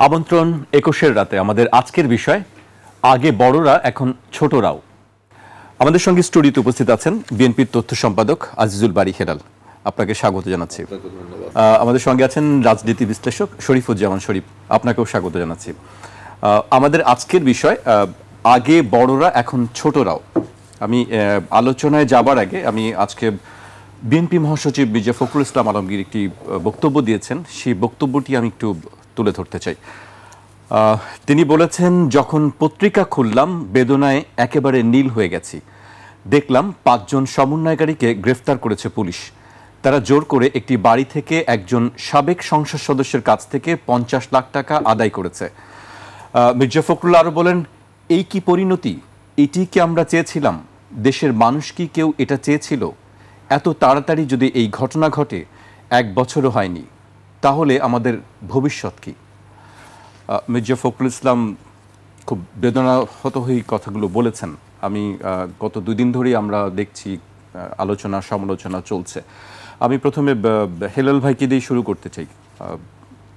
আমন্ত্রণ ২১-এর রাতে আমাদের আজকের বিষয় আগে বড়রা এখন ছোটরাও। আমাদের সঙ্গে স্টুডিওতে উপস্থিত আছেন বিএনপির তথ্য সম্পাদক আজিজুল বারী হেলাল। আপনাকে স্বাগত জানাচ্ছি। আমাদের সঙ্গে আছেন রাজনীতি বিশ্লেষক শরীফুজ্জামান শরীফ। আপনাকেও স্বাগত জানাচ্ছি। আমাদের আজকের বিষয় আগে বড়রা এখন ছোটরাও। আমি আলোচনায় যাবার আগে আমি আজকে বিএনপি মহাসচিব মির্জা ফখরুল ইসলাম আলমগীর একটি বক্তব্য দিয়েছেন, সেই বক্তব্যটি আমি একটু তুলে ধরতে চাই। তিনি বলেছেন, যখন পত্রিকা খুললাম বেদনায় একেবারে নীল হয়ে গেছি। দেখলাম ৫ জন সমন্বয়কারীকে গ্রেফতার করেছে পুলিশ। তারা জোর করে একটি বাড়ি থেকে একজন সাবেক সংসদ সদস্যের কাছ থেকে ৫০ লাখ টাকা আদায় করেছে। মির্জা ফখরুল আরও বলেন, এই কি পরিণতি? এটি কি আমরা চেয়েছিলাম? দেশের মানুষ কি কেউ এটা চেয়েছিল? এত তাড়াতাড়ি যদি এই ঘটনা ঘটে, ১ বছরও হয়নি, তাহলে আমাদের ভবিষ্যৎ কি? মির্জা ফখরুল ইসলাম খুব বেদনাহত হয়ে কথাগুলো বলেছেন। আমি গত ২ দিন ধরেই আমরা দেখছি আলোচনা সমালোচনা চলছে। আমি প্রথমে হেলাল ভাইকে দিয়ে শুরু করতে চাই।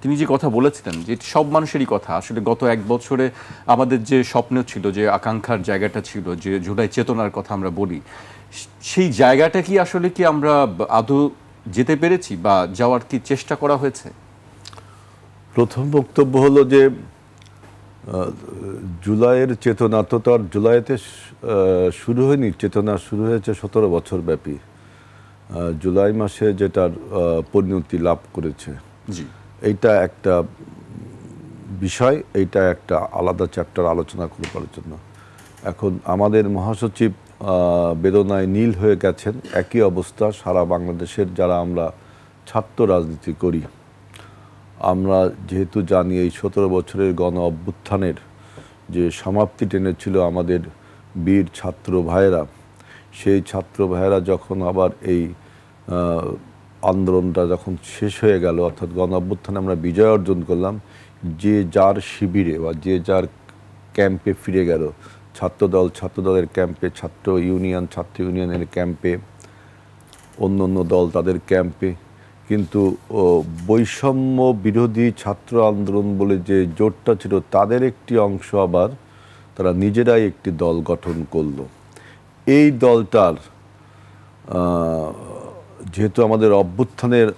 তিনি যে কথা বলেছিলেন যে সব মানুষেরই কথা, আসলে গত ১ বছরে আমাদের যে স্বপ্ন ছিল, যে আকাঙ্ক্ষার জায়গাটা ছিল, যে জুলাই চেতনার কথা আমরা বলি, সেই জায়গাটা কি আসলে কি আমরা আদৌ যেতে পেরেছি বা যাওয়ার কি চেষ্টা করা হয়েছে? প্রথম বক্তব্য হলো যে জুলাইয়ের চেতনা তো তার জুলাইতে শুরু হয়নি, চেতনা শুরু হয়েছে ১৭ বছর ব্যাপী। জুলাই মাসে যেটার পরিণতি লাভ করেছে, জি, এইটা একটা বিষয়, এইটা একটা আলাদা চ্যাপ্টার আলোচনা করবার জন্য। এখন আমাদের মহাসচিব বেদনায় নীল হয়ে গেছেন। একই অবস্থা সারা বাংলাদেশের যারা আমরা ছাত্র রাজনীতি করি। আমরা যেহেতু জানি এই ১৭ বছরের গণ অভ্যুত্থানের যে সমাপ্তি টেনেছিল আমাদের বীর ছাত্র ভাইয়েরা, সেই ছাত্র ভাইয়েরা যখন আবার এই আন্দোলনটা যখন শেষ হয়ে গেল, অর্থাৎ গণ অভ্যুত্থানে আমরা বিজয় অর্জন করলাম, যে যার শিবিরে বা যে যার ক্যাম্পে ফিরে গেল, ছাত্রদলের ক্যাম্পে, ছাত্র ইউনিয়নের ক্যাম্পে, অন্য অন্য দল তাদের ক্যাম্পে। কিন্তু বৈষম্য বিরোধী ছাত্র আন্দোলন বলে যে জোটটা ছিল, তাদের একটি অংশ আবার তারা নিজেরাই একটি দল গঠন করলো। এই দলটার যেহেতু আমাদের অভ্যুত্থানের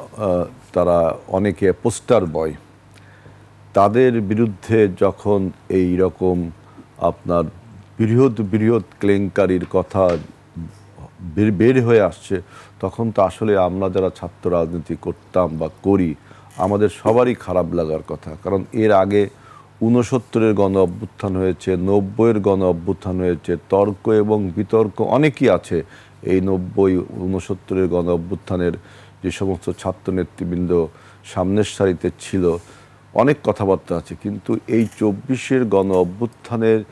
তারা অনেকে পোস্টার বয়, তাদের বিরুদ্ধে যখন এই রকম আপনার বৃহৎ কেলেঙ্কারির কথা বের হয়ে আসছে, তখন তো আসলে আমরা যারা ছাত্র রাজনীতি করতাম বা করি, আমাদের সবারই খারাপ লাগার কথা। কারণ এর আগে ৬৯-এর গণ অভ্যুত্থান হয়েছে, ৯০-এর গণ অভ্যুত্থান হয়েছে, তর্ক এবং বিতর্ক অনেকই আছে। এই ৯০-৬৯-এর গণ অভ্যুত্থানের যে সমস্ত ছাত্র নেতৃবৃন্দ সামনের সারিতে ছিল, অনেক কথাবার্তা আছে। কিন্তু এই ২৪-এর গণ অভ্যুত্থানের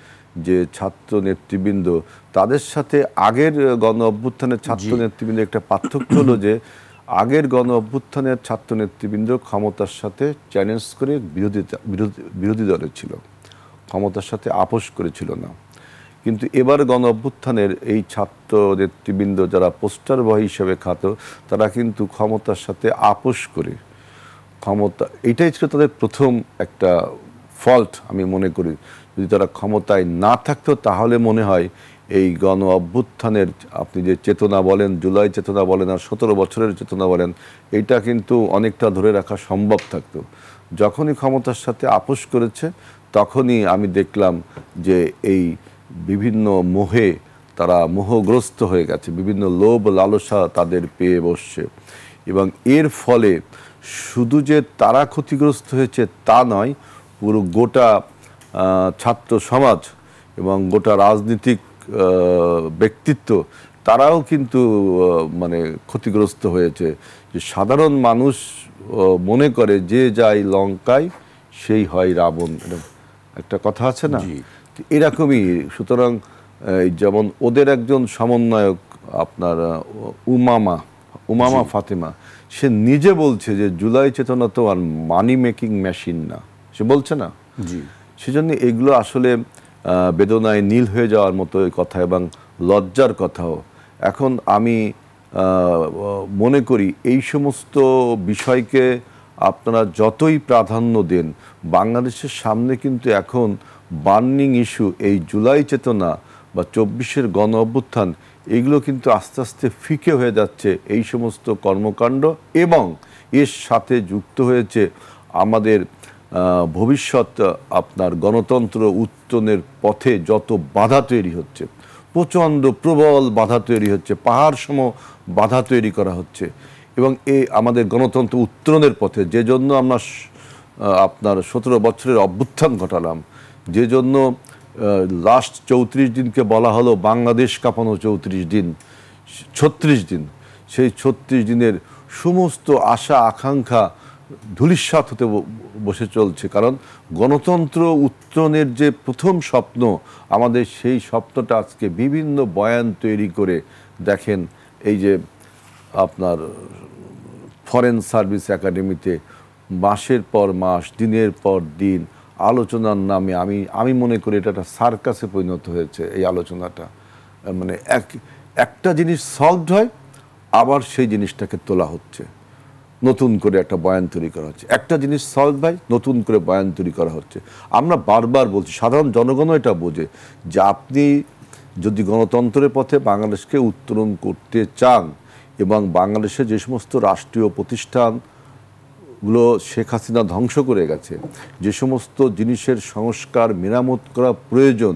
যে ছাত্র নেতৃবৃন্দ, তাদের সাথে আগের গণ অভ্যুত্থানের ছাত্র নেতৃবৃন্দ একটা পার্থক্য হলো যে আগের গণ অভ্যুত্থানের ছাত্র নেতৃবৃন্দ ক্ষমতার সাথে চ্যালেঞ্জ করে বিরোধী দলে ছিল, ক্ষমতার সাথে আপোষ করেছিল না। কিন্তু এবার গণ অভ্যুত্থানের এই ছাত্র নেতৃবৃন্দ যারা পোস্টার বয় হিসেবে খ্যাত, তারা কিন্তু ক্ষমতার সাথে আপোষ করে ক্ষমতা, এটাই ছিল তাদের প্রথম একটা ফল্ট আমি মনে করি। যদি তারা ক্ষমতায় না থাকতো, তাহলে মনে হয় এই গণ অভ্যুত্থানের আপনি যে চেতনা বলেন, জুলাই চেতনা বলেন আর ১৭ বছরের চেতনা বলেন, এইটা কিন্তু অনেকটা ধরে রাখা সম্ভব থাকতো। যখনই ক্ষমতার সাথে আপোষ করেছে, তখনই আমি দেখলাম যে এই বিভিন্ন মোহে তারা মোহগ্রস্ত হয়ে গেছে, বিভিন্ন লোভ লালসা তাদের পেয়ে বসছে। এবং এর ফলে শুধু যে তারা ক্ষতিগ্রস্ত হয়েছে তা নয়, পুরো গোটা ছাত্র সমাজ এবং গোটা রাজনীতিক ব্যক্তিত্ব তারাও কিন্তু মানে ক্ষতিগ্রস্ত হয়েছে। যে সাধারণ মানুষ মনে করে যে যায় লঙ্কায় সেই হয় রাবণ, একটা কথা আছে না, এরকমই। সুতরাং যেমন ওদের একজন সমন্বয়ক আপনার উমামা ফাতেমা, সে নিজে বলছে যে জুলাই চেতনা তো আর মানি মেকিং মেশিন না, সে বলছে না। সেজন্য এগুলো আসলে বেদনায় নীল হয়ে যাওয়ার মতো কথা এবং লজ্জার কথাও। এখন আমি মনে করি এই সমস্ত বিষয়কে আপনারা যতই প্রাধান্য দেন, বাংলাদেশের সামনে কিন্তু এখন বার্নিং ইস্যু এই জুলাই চেতনা বা 24-এর গণ অভ্যুত্থান, এগুলো কিন্তু আস্তে আস্তে ফিকে হয়ে যাচ্ছে এই সমস্ত কর্মকাণ্ড, এবং এর সাথে যুক্ত হয়েছে আমাদের ভবিষ্যৎ আপনার গণতন্ত্র উত্তরণের পথে যত বাধা তৈরি হচ্ছে, প্রচণ্ড প্রবল বাধা তৈরি হচ্ছে, পাহাড় সম বাধা তৈরি করা হচ্ছে, এবং এই আমাদের গণতন্ত্র উত্তরণের পথে যে জন্য আমরা আপনার 17 বছরের অভ্যুত্থান ঘটালাম, যে জন্য লাস্ট 34 দিনকে বলা হলো বাংলাদেশ কাঁপানো 34 দিন, 36 দিন, সেই 36 দিনের সমস্ত আশা আকাঙ্ক্ষা ধূলিসাৎ হতে বসে চলছে। কারণ গণতন্ত্র উত্তরণের যে প্রথম স্বপ্ন আমাদের, সেই স্বপ্নটা আজকে বিভিন্ন বয়ান তৈরি করে দেখেন, এই যে আপনার ফরেন সার্ভিস একাডেমিতে মাসের পর মাস, দিনের পর দিন আলোচনার নামে আমি মনে করি এটা একটা সার্কাসে পরিণত হয়েছে। এই আলোচনাটা মানে একটা জিনিস সলভড হয়, আবার সেই জিনিসটাকে তোলা হচ্ছে, নতুন করে একটা বয়ান তৈরি করা হচ্ছে। একটা জিনিস সলভ হয়, নতুন করে বয়ান তৈরি করা হচ্ছে। আমরা বারবার বলছি, সাধারণ জনগণও এটা বোঝে যে আপনি যদি গণতন্ত্রের পথে বাংলাদেশকে উত্তরণ করতে চান, এবং বাংলাদেশে যে সমস্ত রাষ্ট্রীয় প্রতিষ্ঠানগুলো শেখ হাসিনা ধ্বংস করে গেছে, যে সমস্ত জিনিসের সংস্কার মেরামত করা প্রয়োজন,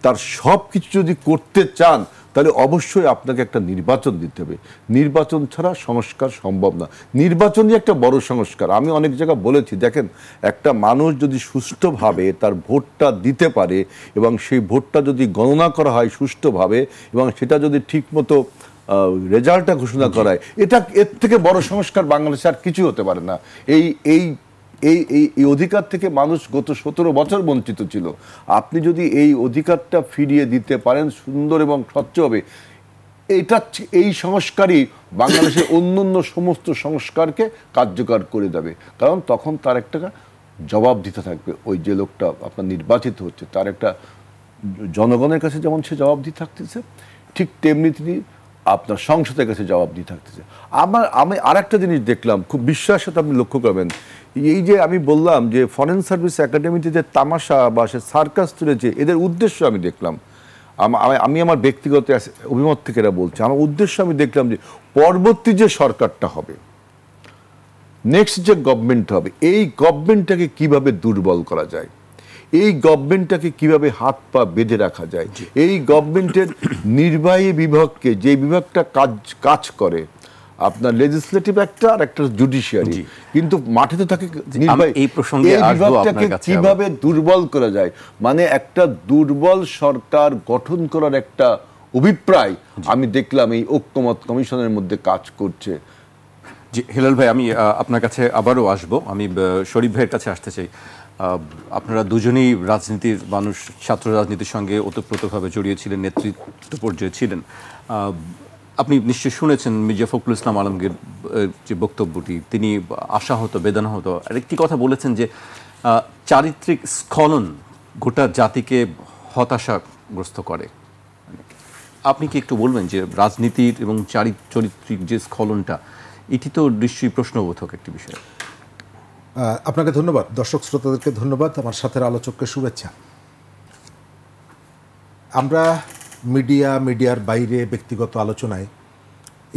তার সব কিছু যদি করতে চান, তাহলে অবশ্যই আপনাকে একটা নির্বাচন দিতে হবে। নির্বাচন ছাড়া সংস্কার সম্ভব না। নির্বাচনই একটা বড় সংস্কার। আমি অনেক জায়গায় বলেছি, দেখেন, একটা মানুষ যদি সুষ্ঠুভাবে তার ভোটটা দিতে পারে, এবং সেই ভোটটা যদি গণনা করা হয় সুষ্ঠুভাবে, এবং সেটা যদি ঠিকমতো রেজাল্টটা ঘোষণা করায়, এর থেকে বড় সংস্কার বাংলাদেশে আর কিছু হতে পারে না। এই এই এই এই অধিকার থেকে মানুষ গত 17 বছর বঞ্চিত ছিল। আপনি যদি এই অধিকারটা ফিরিয়ে দিতে পারেন সুন্দর এবং স্বচ্ছভাবে, এই সংস্কারই বাংলাদেশের অন্যান্য সমস্ত সংস্কারকে কার্যকর করে দেবে। কারণ তখন তার একটা জবাব দিতে থাকবে, ওই যে লোকটা আপনার নির্বাচিত হচ্ছে তার একটা জনগণের কাছে যেমন সে জবাব দিয়ে থাকতেছে, ঠিক তেমনি তিনি আপনার সংসদের কাছে জবাব দিয়ে থাকতেছে। আমি আর একটা জিনিস দেখলাম, খুব বিশ্বাসের সাথে আপনি লক্ষ্য করবেন, এই যে আমি বললাম যে ফরেন সার্ভিস একাডেমিতে যে তামাশা বা সে সার্কাস তুলেছে, এদের উদ্দেশ্য আমি দেখলাম, আমি আমার ব্যক্তিগত অভিমত থেকে এরা বলছি, আমার উদ্দেশ্য আমি দেখলাম যে পরবর্তী যে সরকারটা হবে, নেক্সট যে গভর্নমেন্ট হবে, এই গভর্নমেন্টটাকে কিভাবে দুর্বল করা যায়, এই গভর্নমেন্টটাকে কিভাবে হাত পা বেঁধে রাখা যায়, এই গভর্নমেন্টের নির্বাহী বিভাগকে, যে বিভাগটা কাজ করে, আপনার লেজিসলেটিভ একটা আর একটা জুডিশিয়ারি, কিন্তু মাঠে তো থাকে নির্বাহী, এই বিভাগটাকে কিভাবে দুর্বল করা যায়, মানে একটা দুর্বল সরকার গঠন করার একটা অভিপ্রায় আমি দেখলাম এই ঐক্যমত কমিশনের মধ্যে কাজ করছে। জি হেলাল ভাই, আমি আপনার কাছে আবারও আসবো। আমি শরীফ ভাইয়ের কাছে আসতে চাই। আপনারা দুজনেই রাজনীতির মানুষ, ছাত্র রাজনীতির সঙ্গে ওতপ্রোতভাবে জড়িয়ে ছিলেন, নেতৃত্ব পর্যায়ে ছিলেন। আপনি নিশ্চয়ই শুনেছেন মির্জা ফখরুল ইসলাম আলমগীর যে বক্তব্যটি, তিনি আশাহত বেদনাহত আরেকটি কথা বলেছেন যে চারিত্রিক স্খলন গোটা জাতিকে হতাশাগ্রস্ত করে। আপনি কি একটু বলবেন যে রাজনীতির এবং চারিত্রিক যে স্খলনটা, এটি তো নিশ্চয়ই প্রশ্নবোধক একটি বিষয়। আপনাকে ধন্যবাদ, দর্শক শ্রোতাদেরকে ধন্যবাদ, আমার সাথে আলোচককে শুভেচ্ছা। আমরা মিডিয়ার বাইরে ব্যক্তিগত আলোচনায়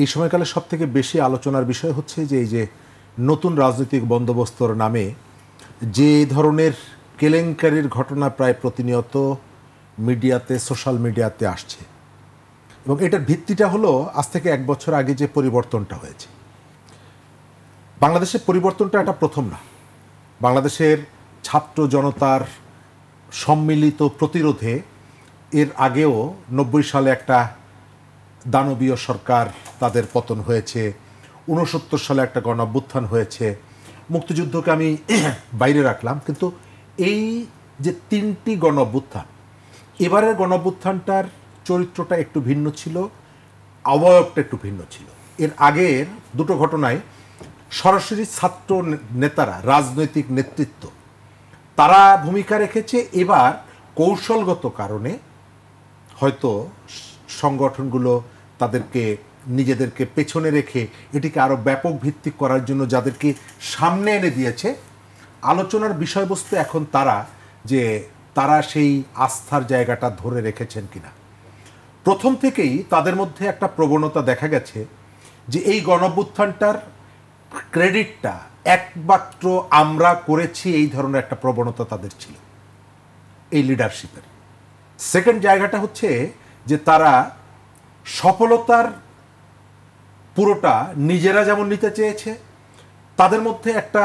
এই সময়কালে সবথেকে বেশি আলোচনার বিষয় হচ্ছে যে এই যে নতুন রাজনৈতিক বন্দোবস্তর নামে যে ধরনের কেলেঙ্কারির ঘটনা প্রায় প্রতিনিয়ত মিডিয়াতে, সোশ্যাল মিডিয়াতে আসছে, এবং এটার ভিত্তিটা হলো আজ থেকে 1 বছর আগে যে পরিবর্তনটা হয়েছে। বাংলাদেশের পরিবর্তনটা এটা প্রথম না। বাংলাদেশের ছাত্র জনতার সম্মিলিত প্রতিরোধে এর আগেও 90 সালে একটা দানবীয় সরকার, তাদের পতন হয়েছে, 69 সালে একটা গণঅভ্যুত্থান হয়েছে। মুক্তিযুদ্ধকে আমি বাইরে রাখলাম, কিন্তু এই যে 3টি গণঅভ্যুত্থান, এবারের গণঅভ্যুত্থানটার চরিত্রটা একটু ভিন্ন ছিল, অবয়বটা একটু ভিন্ন ছিল। এর আগের দুটো ঘটনায় সরাসরি ছাত্র নেতারা, রাজনৈতিক নেতৃত্ব, তারা ভূমিকা রেখেছে। এবার কৌশলগত কারণে হয়তো সংগঠনগুলো তাদেরকে নিজেদেরকে পেছনে রেখে এটিকে আরও ব্যাপক ভিত্তিক করার জন্য যাদেরকে সামনে এনে দিয়েছে, আলোচনার বিষয়বস্তু এখন তারা সেই আস্থার জায়গাটা ধরে রেখেছেন কিনা। প্রথম থেকেই তাদের মধ্যে একটা প্রবণতা দেখা গেছে যে এই গণঅভ্যুত্থানটার ক্রেডিটটা একমাত্র আমরা করেছি, এই ধরনের একটা প্রবণতা তাদের ছিল এই লিডারশিপের। সেকেন্ড জায়গাটা হচ্ছে যে তারা সফলতার পুরোটা নিজেরা যেমন নিতে চেয়েছে, তাদের মধ্যে একটা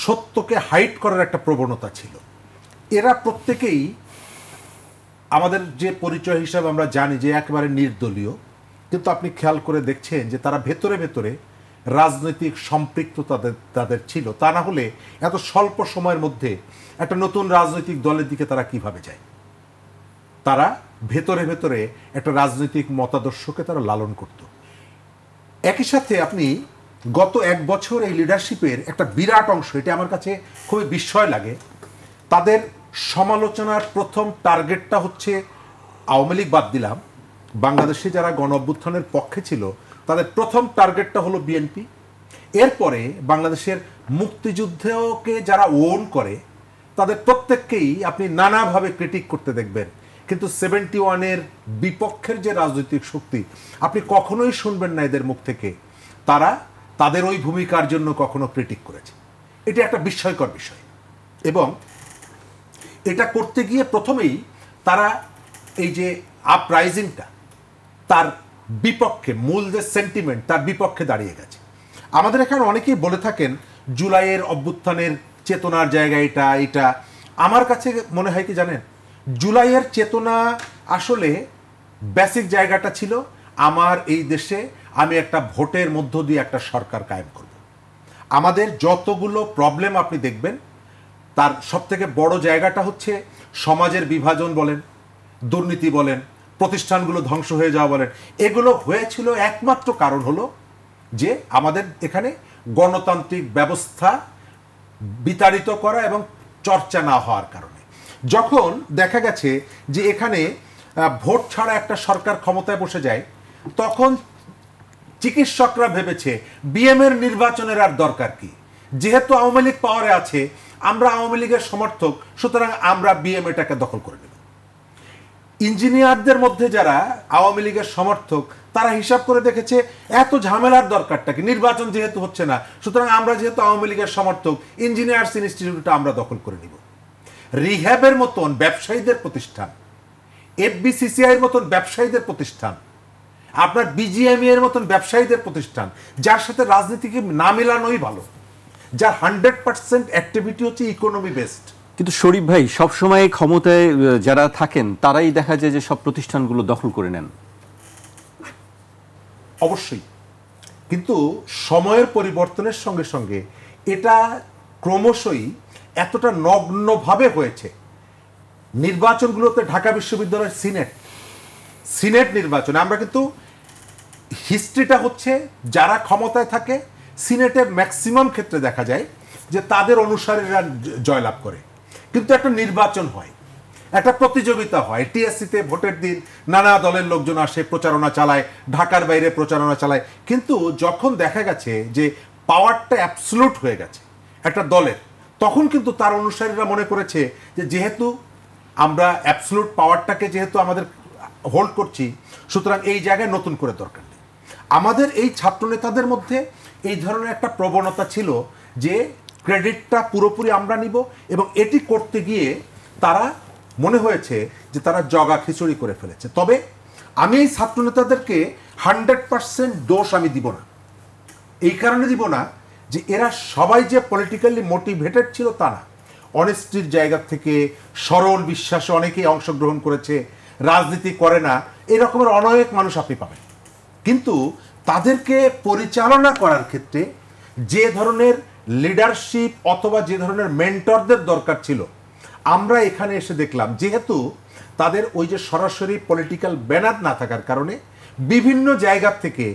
সত্যকে হাইড করার একটা প্রবণতা ছিল। এরা প্রত্যেকেই আমাদের যে পরিচয় হিসাবে আমরা জানি যে একেবারে নির্দলীয়, কিন্তু আপনি খেয়াল করে দেখছেন যে তারা ভেতরে ভেতরে রাজনৈতিক সম্পৃক্ততা তাদের ছিল। তা না হলে এত স্বল্প সময়ের মধ্যে একটা নতুন রাজনৈতিক দলের দিকে তারা কিভাবে যায়? তারা ভেতরে ভেতরে একটা রাজনৈতিক মতাদর্শকে তারা লালন করত। একই সাথে আপনি গত এক বছর এই লিডারশিপের একটা বিরাট অংশ, এটা আমার কাছে খুবই বিস্ময় লাগে, তাদের সমালোচনার প্রথম টার্গেটটা হচ্ছে, আওয়ামী লীগ বাদ দিলাম, বাংলাদেশে যারা গণ অভ্যুত্থানের পক্ষে ছিল তাদের প্রথম টার্গেটটা হলো বিএনপি। এরপরে বাংলাদেশের মুক্তিযুদ্ধকে যারা ওন করে তাদের প্রত্যেককেই আপনি নানাভাবে ক্রিটিক করতে দেখবেন, কিন্তু 71-এর বিপক্ষের যে রাজনৈতিক শক্তি আপনি কখনোই শুনবেন না এদের মুখ থেকে তারা তাদের ওই ভূমিকার জন্য কখনো ক্রিটিক করেছে। এটা একটা বিস্ময়কর বিষয়। এবং এটা করতে গিয়ে প্রথমেই তারা এই যে আপরাইজিংটা তার বিপক্ষে, মূল যে সেন্টিমেন্ট তার বিপক্ষে দাঁড়িয়ে গেছে। আমাদের এখানে অনেকেই বলে থাকেন জুলাইয়ের অভ্যুত্থানের চেতনার জায়গা এটা। আমার কাছে মনে হয় কি জানেন, জুলাইয়ের চেতনা আসলে বেসিক জায়গাটা ছিল আমার এই দেশে আমি একটা ভোটের মধ্য দিয়ে একটা সরকার কায়েম করব। আমাদের যতগুলো প্রবলেম আপনি দেখবেন তার সবথেকে বড় জায়গাটা হচ্ছে সমাজের বিভাজন বলেন, দুর্নীতি বলেন, প্রতিষ্ঠানগুলো ধ্বংস হয়ে যাওয়া বলেন, এগুলো হয়েছিল একমাত্র কারণ হলো যে আমাদের এখানে গণতান্ত্রিক ব্যবস্থা বিতাড়িত করা এবং চর্চা না হওয়ার কারণে। যখন দেখা গেছে যে এখানে ভোট ছাড়া একটা সরকার ক্ষমতায় বসে যায়, তখন চিকিৎসকরা ভেবেছে বিএমের নির্বাচনের আর দরকার কি, যেহেতু আওয়ামী লীগ পাওয়ারে আছে, আমরা আওয়ামী লীগের সমর্থক, সুতরাং আমরা বিএমএটাকে দখল করে নেব। ইঞ্জিনিয়ারদের মধ্যে যারা আওয়ামী লীগের সমর্থক তারা হিসাব করে দেখেছে এত ঝামেলার দরকারটা কি, নির্বাচন যেহেতু হচ্ছে না, সুতরাং আমরা যেহেতু আওয়ামী লীগের সমর্থক, ইঞ্জিনিয়ার্স ইনস্টিটিউটটা আমরা দখল করে নিব। রিহ্যাবের মতন ব্যবসায়ীদের প্রতিষ্ঠান, এফবিসিসিআইয়ের মতন ব্যবসায়ীদের প্রতিষ্ঠান, আপনার বিজিএমই এর মতন ব্যবসায়ীদের প্রতিষ্ঠান, যার সাথে রাজনীতিকে না মেলানোই ভালো, যার 100% অ্যাক্টিভিটি হচ্ছে ইকোনমি বেসড। কিন্তু শরীফ ভাই, সবসময় ক্ষমতায় যারা থাকেন তারাই দেখা যায় যে সব প্রতিষ্ঠানগুলো দখল করে নেন। অবশ্যই, কিন্তু সময়ের পরিবর্তনের সঙ্গে সঙ্গে এটা ক্রমশই এতটা নগ্নভাবে হয়েছে। নির্বাচনগুলোতে ঢাকা বিশ্ববিদ্যালয়ের সিনেট নির্বাচনে আমরা কিন্তু হিস্ট্রিটা হচ্ছে যারা ক্ষমতায় থাকে সিনেটের ম্যাক্সিমাম ক্ষেত্রে দেখা যায় যে তাদের অনুসারীরা জয়লাভ করে, কিন্তু একটা নির্বাচন হয়, একটা প্রতিযোগিতা হয়, টিএসসিতে ভোটের দিন নানা দলের লোকজন আসে, প্রচারণা চালায়, ঢাকার বাইরে প্রচারণা চালায়, কিন্তু যখন দেখা গেছে যে পাওয়ারটা অ্যাবসলুট হয়ে গেছে একটা দলের, তখন কিন্তু তার অনুসারীরা মনে করেছে যে যেহেতু আমরা অ্যাবসলুট পাওয়ারটাকে যেহেতু আমাদের হোল্ড করছি, সুতরাং এই জায়গায় নতুন করে দরকার নেই। আমাদের এই ছাত্রনেতাদের মধ্যে এই ধরনের একটা প্রবণতা ছিল যে ক্রেডিটটা পুরোপুরি আমরা নিব, এবং এটি করতে গিয়ে তারা মনে হয়েছে যে তারা জগা খিচুড়ি করে ফেলেছে। তবে আমি এই ছাত্রনেতাদেরকে 100% দোষ আমি দিব না। এই কারণে দিব না যে এরা সবাই যে পলিটিক্যালি মোটিভেটেড ছিল তা না, অনেস্টির জায়গা থেকে সরল বিশ্বাসে অনেকেই অংশগ্রহণ করেছে, রাজনীতি করে না, এরকমের অনেক মানুষ আপনি পাবেন। কিন্তু তাদেরকে পরিচালনা করার ক্ষেত্রে যে ধরনের লিডারশিপ অথবা যে ধরনের মেন্টরদের দরকার ছিল, আমরা এখানে এসে দেখলাম যেহেতু তাদের ওই যে সরাসরি পলিটিক্যাল ব্যানার না থাকার কারণে বিভিন্ন জায়গা থেকে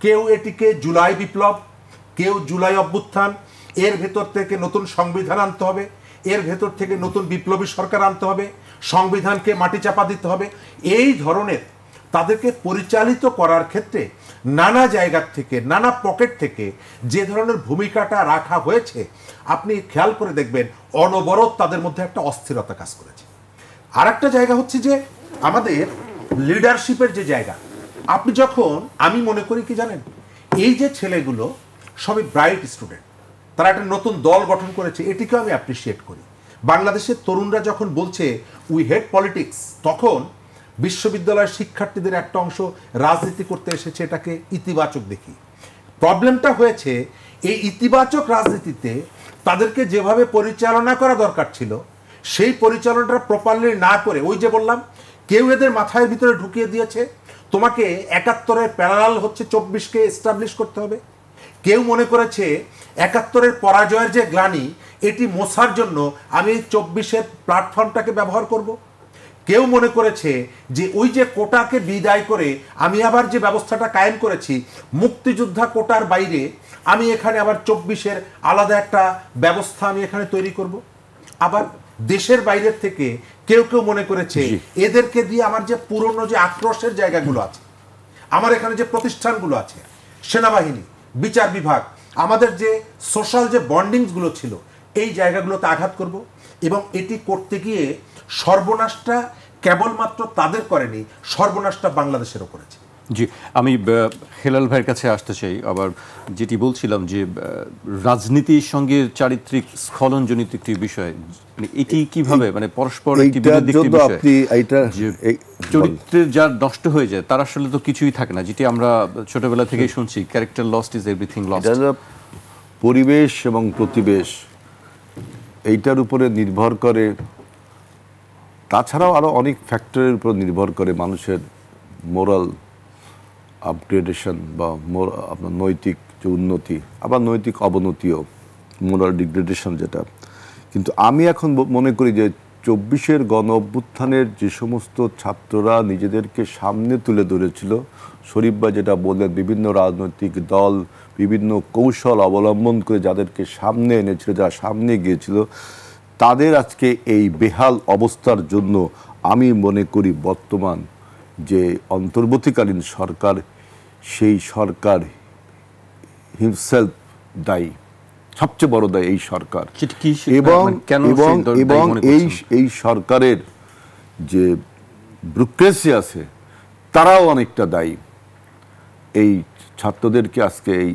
কেউ এটিকে জুলাই বিপ্লব, কেউ জুলাই অভ্যুত্থান, এর ভেতর থেকে নতুন সংবিধান আনতে হবে, এর ভেতর থেকে নতুন বিপ্লবী সরকার আনতে হবে, সংবিধানকে মাটি চাপা দিতে হবে, এই ধরনের তাদেরকে পরিচালিত করার ক্ষেত্রে নানা জায়গা থেকে, নানা পকেট থেকে যে ধরনের ভূমিকাটা রাখা হয়েছে, আপনি খেয়াল করে দেখবেন অনবরত তাদের মধ্যে একটা অস্থিরতা কাজ করেছে। আর একটা জায়গা হচ্ছে যে আমাদের লিডারশিপের যে জায়গা, আপনি যখন, আমি মনে করি কি জানেন, এই যে ছেলেগুলো সবই ব্রাইট স্টুডেন্ট, তারা একটা নতুন দল গঠন করেছে, এটিকেও আমি অ্যাপ্রিসিয়েট করি। বাংলাদেশের তরুণরা যখন বলছে উই হেট পলিটিক্স, তখন বিশ্ববিদ্যালয়ের শিক্ষার্থীদের একটা অংশ রাজনীতি করতে এসেছে, এটাকে ইতিবাচক দেখি। প্রবলেমটা হয়েছে এই ইতিবাচক রাজনীতিতে তাদেরকে যেভাবে পরিচালনা করা দরকার ছিল, সেই পরিচালনাটা প্রপারলি না করে, ওই যে বললাম, কেউ এদের মাথার ভিতরে ঢুকিয়ে দিয়েছে তোমাকে ৭১-এর প্যারালাল হচ্ছে ২৪কে এস্টাবলিশ করতে হবে। কেউ মনে করেছে ৭১-এর পরাজয়ের যে গ্লানি, এটি মোছার জন্য আমি ২৪-এর প্ল্যাটফর্মটাকে ব্যবহার করব। কেউ মনে করেছে যে ওই যে কোটাকে বিদায় করে আমি আবার যে ব্যবস্থাটা কায়েম করেছি মুক্তিযোদ্ধা কোটার বাইরে, আমি এখানে আবার ২৪-এর আলাদা একটা ব্যবস্থা আমি এখানে তৈরি করব। আবার দেশের বাইরের থেকে কেউ কেউ মনে করেছে এদেরকে দিয়ে আমার যে পুরনো যে আক্রোশের জায়গাগুলো আছে, আমার এখানে যে প্রতিষ্ঠানগুলো আছে, সেনাবাহিনী, বিচার বিভাগ, আমাদের যে সোশ্যাল যে বন্ডিংসগুলো ছিল, এই জায়গাগুলোতে আঘাত করব। এবং এটি করতে গিয়ে সর্বনাশটা কেবলমাত্র তাদের করেনি, সর্বনাশটা বাংলাদেশেরও করেছে। জি, আমি হেলাল ভাইয়ের কাছে আসতে চাই। আবার যেটি বলছিলাম যে রাজনীতির সঙ্গে চারিত্রিক স্খলনজনিত একটি বিষয়, মানে এটি কিভাবে, মানে পরস্পর একটি বিরোধী একটি বিষয়, যে চরিত্রের যার নষ্ট হয়ে যায় তার আসলে তো কিছুই থাকে না, যেটি আমরা ছোটবেলা থেকেই শুনছি, character lost is everything lost. পরিবেশ এবং প্রতিবেশ এইটার উপরে নির্ভর করে, তাছাড়াও আরও অনেক ফ্যাক্টরের উপর নির্ভর করে মানুষের মোরাল আপগ্রেডেশন বা আপনার নৈতিক যে উন্নতি, আবার নৈতিক অবনতিও, মোরাল ডিগ্রেডেশন যেটা। কিন্তু আমি এখন মনে করি যে ২৪-এর গণ অভ্যুত্থানের যে সমস্ত ছাত্ররা নিজেদেরকে সামনে তুলে ধরেছিল, শরীফ ভাই যেটা বললেন, বিভিন্ন রাজনৈতিক দল বিভিন্ন কৌশল অবলম্বন করে যাদেরকে সামনে এনেছিল, যারা সামনে গিয়েছিল, তাদের আজকে এই বেহাল অবস্থার জন্য আমি মনে করি বর্তমান যে অন্তর্বর্তীকালীন সরকার, সেই সরকার হিমসেলফ দায়ী, সবচেয়ে বড় দায়ী এই সরকার। এবং এবং এই সরকারের যে ব্যুরোক্রেসি আছে তারাও অনেকটা দায়ী। এই ছাত্রদেরকে আজকে এই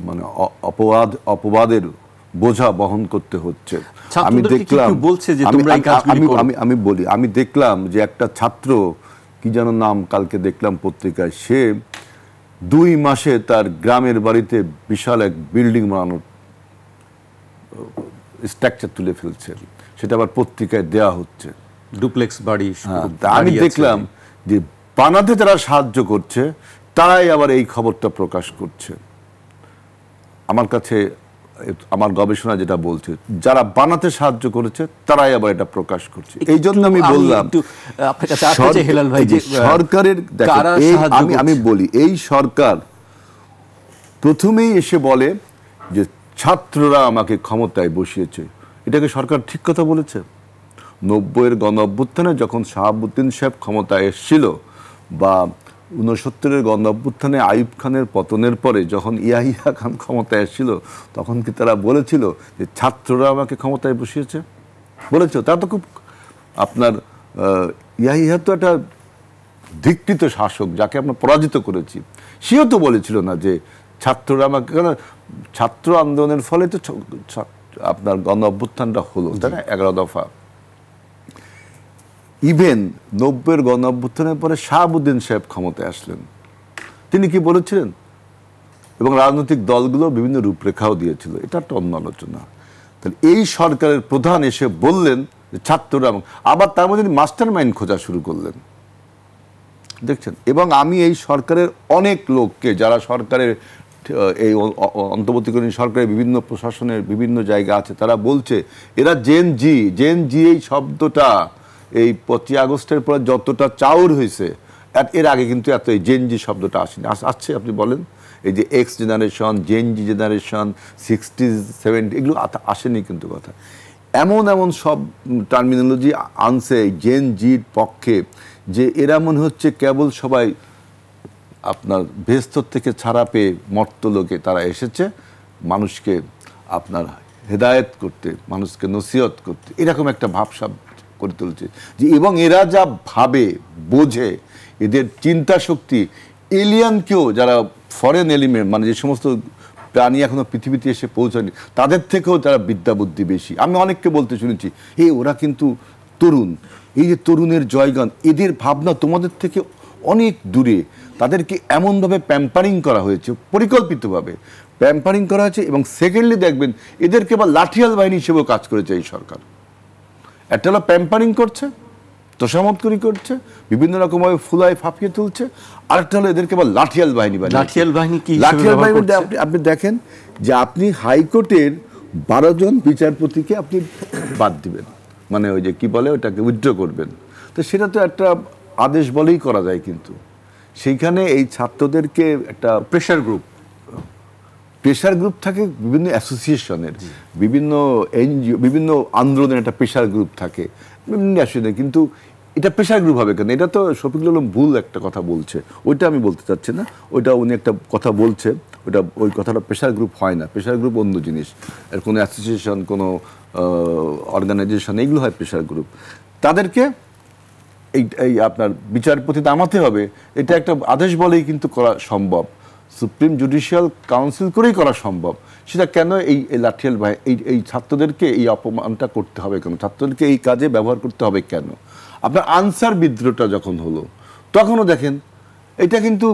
মানে অপবাদের বোঝা বহন করতে হচ্ছে। আমি বলি, আমি দেখলাম যে একটা ছাত্র, কি যেন নাম, কালকে দেখলাম পত্রিকায়, সে ২ মাসে তার গ্রামের বাড়িতে বিশাল এক বিল্ডিং বানানোর স্ট্রাকচার তুলে ফেলছে, সেটা আবার পত্রিকায় দেয়া হচ্ছে, ডুপ্লেক্স বাড়ি। আমি দেখলাম যে বানাতে যারা সাহায্য করছে তারাই আবার এই খবরটা প্রকাশ করছে। আমার কাছে, আমার গবেষণা যেটা বলছে, যারা বানাতে সাহায্য করেছে তারাই আবার এটা প্রকাশ করছে। এই জন্য আমি বললাম সরকারের, আমি বলি, এই সরকার প্রথমেই এসে বলে যে ছাত্ররা আমাকে ক্ষমতায় বসিয়েছে। এটাকে সরকার ঠিক কথা বলেছে? ৯০-এর গণ অভ্যুত্থানে যখন শাহাবুদ্দিন সাহেব ক্ষমতায় এসেছিল, বা ৬৯-এর গণ অভ্যুত্থানে আইয়ুব খানের পতনের পরে যখন ইয়াহিয়া খান ক্ষমতায় এসেছিল, তখন কি তারা বলেছিল যে ছাত্ররা আমাকে ক্ষমতায় বসিয়েছে? বলেছে? তারা তো খুব, আপনার ইয়াহিয়া তো একটা ধিক্কৃত শাসক, যাকে আমরা পরাজিত করেছি, সেও তো বলেছিল না যে ছাত্ররা আমাকে, কেন ছাত্র আন্দোলনের ফলে তো আপনার গণ অভ্যুত্থানটা হলো, তাই না, ১১ দফা। ইভেন ৯০-এর গণ অভ্যুত্থানের পরে শাহাবুদ্দিন সাহেব ক্ষমতায় আসলেন, তিনি কি বলেছিলেন? এবং রাজনৈতিক দলগুলো বিভিন্ন রূপরেখাও দিয়েছিল, এটা একটা অন্য আলোচনা। তাহলে এই সরকারের প্রধান এসে বললেন যে ছাত্ররা, আবার তার মধ্যে মাস্টার মাইন্ড খোঁজা শুরু করলেন, দেখছেন। এবং আমি এই সরকারের অনেক লোককে, যারা সরকারের এই অন্তর্বর্তীকালীন সরকারের বিভিন্ন প্রশাসনের বিভিন্ন জায়গা আছে, তারা বলছে এরা জেন জি এই শব্দটা এই ২৫ আগস্টের পর যতটা চাউর হয়েছে, এর আগে কিন্তু এত এই জেন জি শব্দটা আসেনি। আসছে? আপনি বলেন, এই যে এক্স জেনারেশন, জেন জি জেনারেশন, 60s 70 এগুলো আসেনি কিন্তু কথা। এমন এমন সব টার্মিনোলজি আনছে জেন জির পক্ষে যে এরা মনে হচ্ছে কেবল সবাই আপনার ভেস্তর থেকে ছাড়া পেয়ে মর্তলোকে তারা এসেছে মানুষকে আপনার হেদায়েত করতে, মানুষকে নসিহত করতে, এরকম একটা ভাবসাব করে তুলছে যে, এবং এরা যা ভাবে বোঝে, এদের চিন্তা শক্তি এলিয়ানকেও, যারা ফরেন এলিমেন্ট মানে যে সমস্ত প্রাণী এখনো পৃথিবীতে এসে পৌঁছায়নি তাদের থেকেও তারা বিদ্যা বুদ্ধি বেশি। আমি অনেককে বলতে শুনেছি, ওরা কিন্তু তরুণ, এই যে তরুণের জয়গান, এদের ভাবনা তোমাদের থেকে অনেক দূরে। তাদেরকে এমনভাবে প্যাম্পারিং করা হয়েছে, পরিকল্পিতভাবে প্যাম্পারিং করা হয়েছে। এবং সেকেন্ডলি দেখবেন এদেরকে আবার লাঠিয়াল বাহিনী হিসেবেও কাজ করেছে এই সরকার। একটা হলো প্যাম্পারিং করছে, তোষামতকরি করছে, বিভিন্ন রকমভাবে ফুলায় ফাঁপিয়ে তুলছে। আরেকটা হলো এদেরকে আবার লাঠিয়াল বাহিনী বানিয়েছে। লাঠিয়াল বাহিনী কি লাঠিয়াল বাহিনী আপনি দেখেন যে আপনি হাইকোর্টের 12 জন বিচারপতিকে আপনি বাদ দিবেন, মানে ওই যে কি বলে ওটাকে উইথড্র করবেন, তো সেটা তো একটা আদেশ বলেই করা যায়। কিন্তু সেইখানে এই ছাত্রদেরকে একটা প্রেশার গ্রুপ থাকে, বিভিন্ন অ্যাসোসিয়েশনের, বিভিন্ন এনজিও, বিভিন্ন আন্দোলনের একটা প্রেশার গ্রুপ থাকে, বিভিন্ন অ্যাসোসিয়েশনের। কিন্তু এটা প্রেশার গ্রুপ হবে কেন? এটা তো শফিকুল আলম ভুল একটা কথা বলছে, ওইটা আমি বলতে চাচ্ছি না। ওইটা উনি একটা কথা বলছে, ওই কথাটা প্রেশার গ্রুপ হয় না। প্রেশার গ্রুপ অন্য জিনিস, এর কোনো অ্যাসোসিয়েশন, কোনো অর্গানাইজেশন, এইগুলো হয় প্রেশার গ্রুপ। তাদেরকে এই আপনার বিচারপতি নামাতে হবে, এটা একটা আদেশ বলেই কিন্তু করা সম্ভব, সুপ্রিম জুডিশিয়াল কাউন্সিল করেই করা সম্ভব। সেটা কেন এই লাঠিয়াল এই ছাত্রদেরকে এই অপমানটা করতে হবে কেন? ছাত্রদেরকে এই কাজে ব্যবহার করতে হবে কেন? আপনার আনসার বিদ্রোহটা যখন হলো তখনও দেখেন, এটা কিন্তু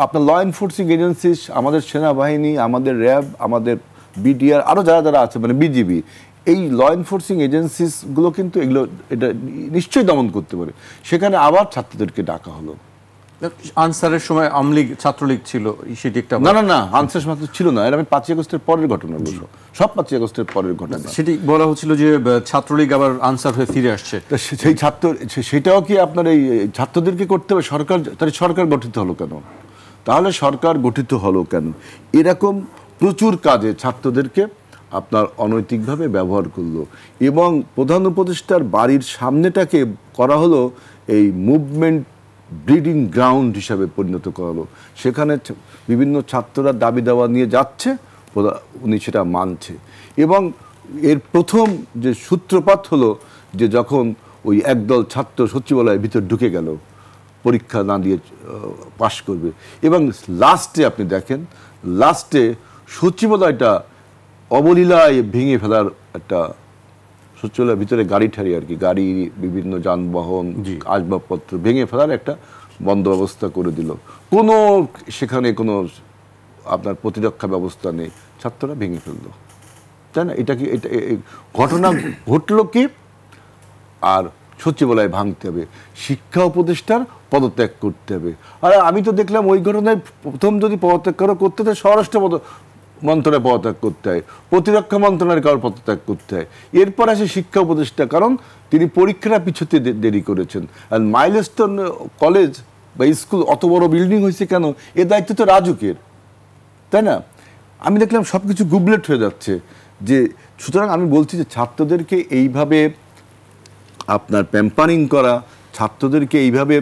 আপনার ল এনফোর্সিং এজেন্সিস, আমাদের সেনাবাহিনী, আমাদের র্যাব, আমাদের বিডিআর, আরও যারা যারা আছে, মানে বিজিবি, এই ল এনফোর্সিং এজেন্সিসগুলো কিন্তু এটা নিশ্চয়ই দমন করতে পারে। সেখানে আবার ছাত্রদেরকে ডাকা হলো। আনসারের সময় আওয়ামী লীগ ছাত্রলীগ ছিল, সেটি একটা না আনসার মাত্র ছিল না, এটা আমি 5ই আগস্টের পরের ঘটনা বলবো, সব 5ই আগস্টের পরের ঘটনা। সেটি বলা হচ্ছিল যে ছাত্রলীগ আবার আনসার হয়ে ফিরে আসছে। সেই সেটাও কি আপনার এই ছাত্রদেরকে করতে হবে? সরকার গঠিত হলো কেন? তাহলে সরকার গঠিত হলো কেন? এরকম প্রচুর কাজে ছাত্রদেরকে আপনার অনৈতিকভাবে ব্যবহার করলো। এবং প্রধান উপদেষ্টার বাড়ির সামনেটাকে করা হলো এই মুভমেন্ট ব্রিডিং গ্রাউন্ড হিসাবে পরিণত করালো। সেখানে বিভিন্ন ছাত্ররা দাবি দাওয়া নিয়ে যাচ্ছে, উনি সেটা মানছে। এবং এর প্রথম যে সূত্রপাত হলো যে যখন ওই একদল ছাত্র সচিবালয়ের ভিতর ঢুকে গেল পরীক্ষা না দিয়ে পাশ করবে, এবং লাস্টে আপনি দেখেন, লাস্টে সচিবালয়টা অবলীলায় ভেঙে ফেলার একটা, সচিবালয়ের ভিতরে গাড়ি ঠাড়ি আর কি, গাড়ি, বিভিন্ন যানবাহন, আসবাবপত্র ভেঙে ফেলার একটা বন্দোবস্ত করে দিল। কোনো সেখানে কোনো আপনার প্রতিরক্ষা ব্যবস্থা নেই, ছাত্ররা ভেঙে ফেললো, তাই না? এটা কি এটা ঘটনা ঘটলো কি? আর সচিবালয় ভাঙতে হবে, শিক্ষা উপদেষ্টার পদত্যাগ করতে হবে। আর আমি তো দেখলাম ওই ঘটনায় প্রথম যদি পদত্যাগ করতে হয় স্বরাষ্ট্র মন্ত্রণালয় পদত্যাগ করতে হয়, প্রতিরক্ষা মন্ত্রণালয়ের কারোর পদত্যাগ করতে হয়, এরপর আসে শিক্ষা উপদেষ্টা, কারণ তিনি পরীক্ষাটা পিছুতে দেরি করেছেন। আর মাইলস্টোন কলেজ বা স্কুল অত বড় বিল্ডিং হয়েছে কেন? এর দায়িত্ব তো রাজুকের, তাই না? আমি দেখলাম সব কিছু গুবলেট হয়ে যাচ্ছে। যে সুতরাং আমি বলছি যে ছাত্রদেরকে এইভাবে আপনার প্যাম্পারিং করা, ছাত্রদেরকে এইভাবে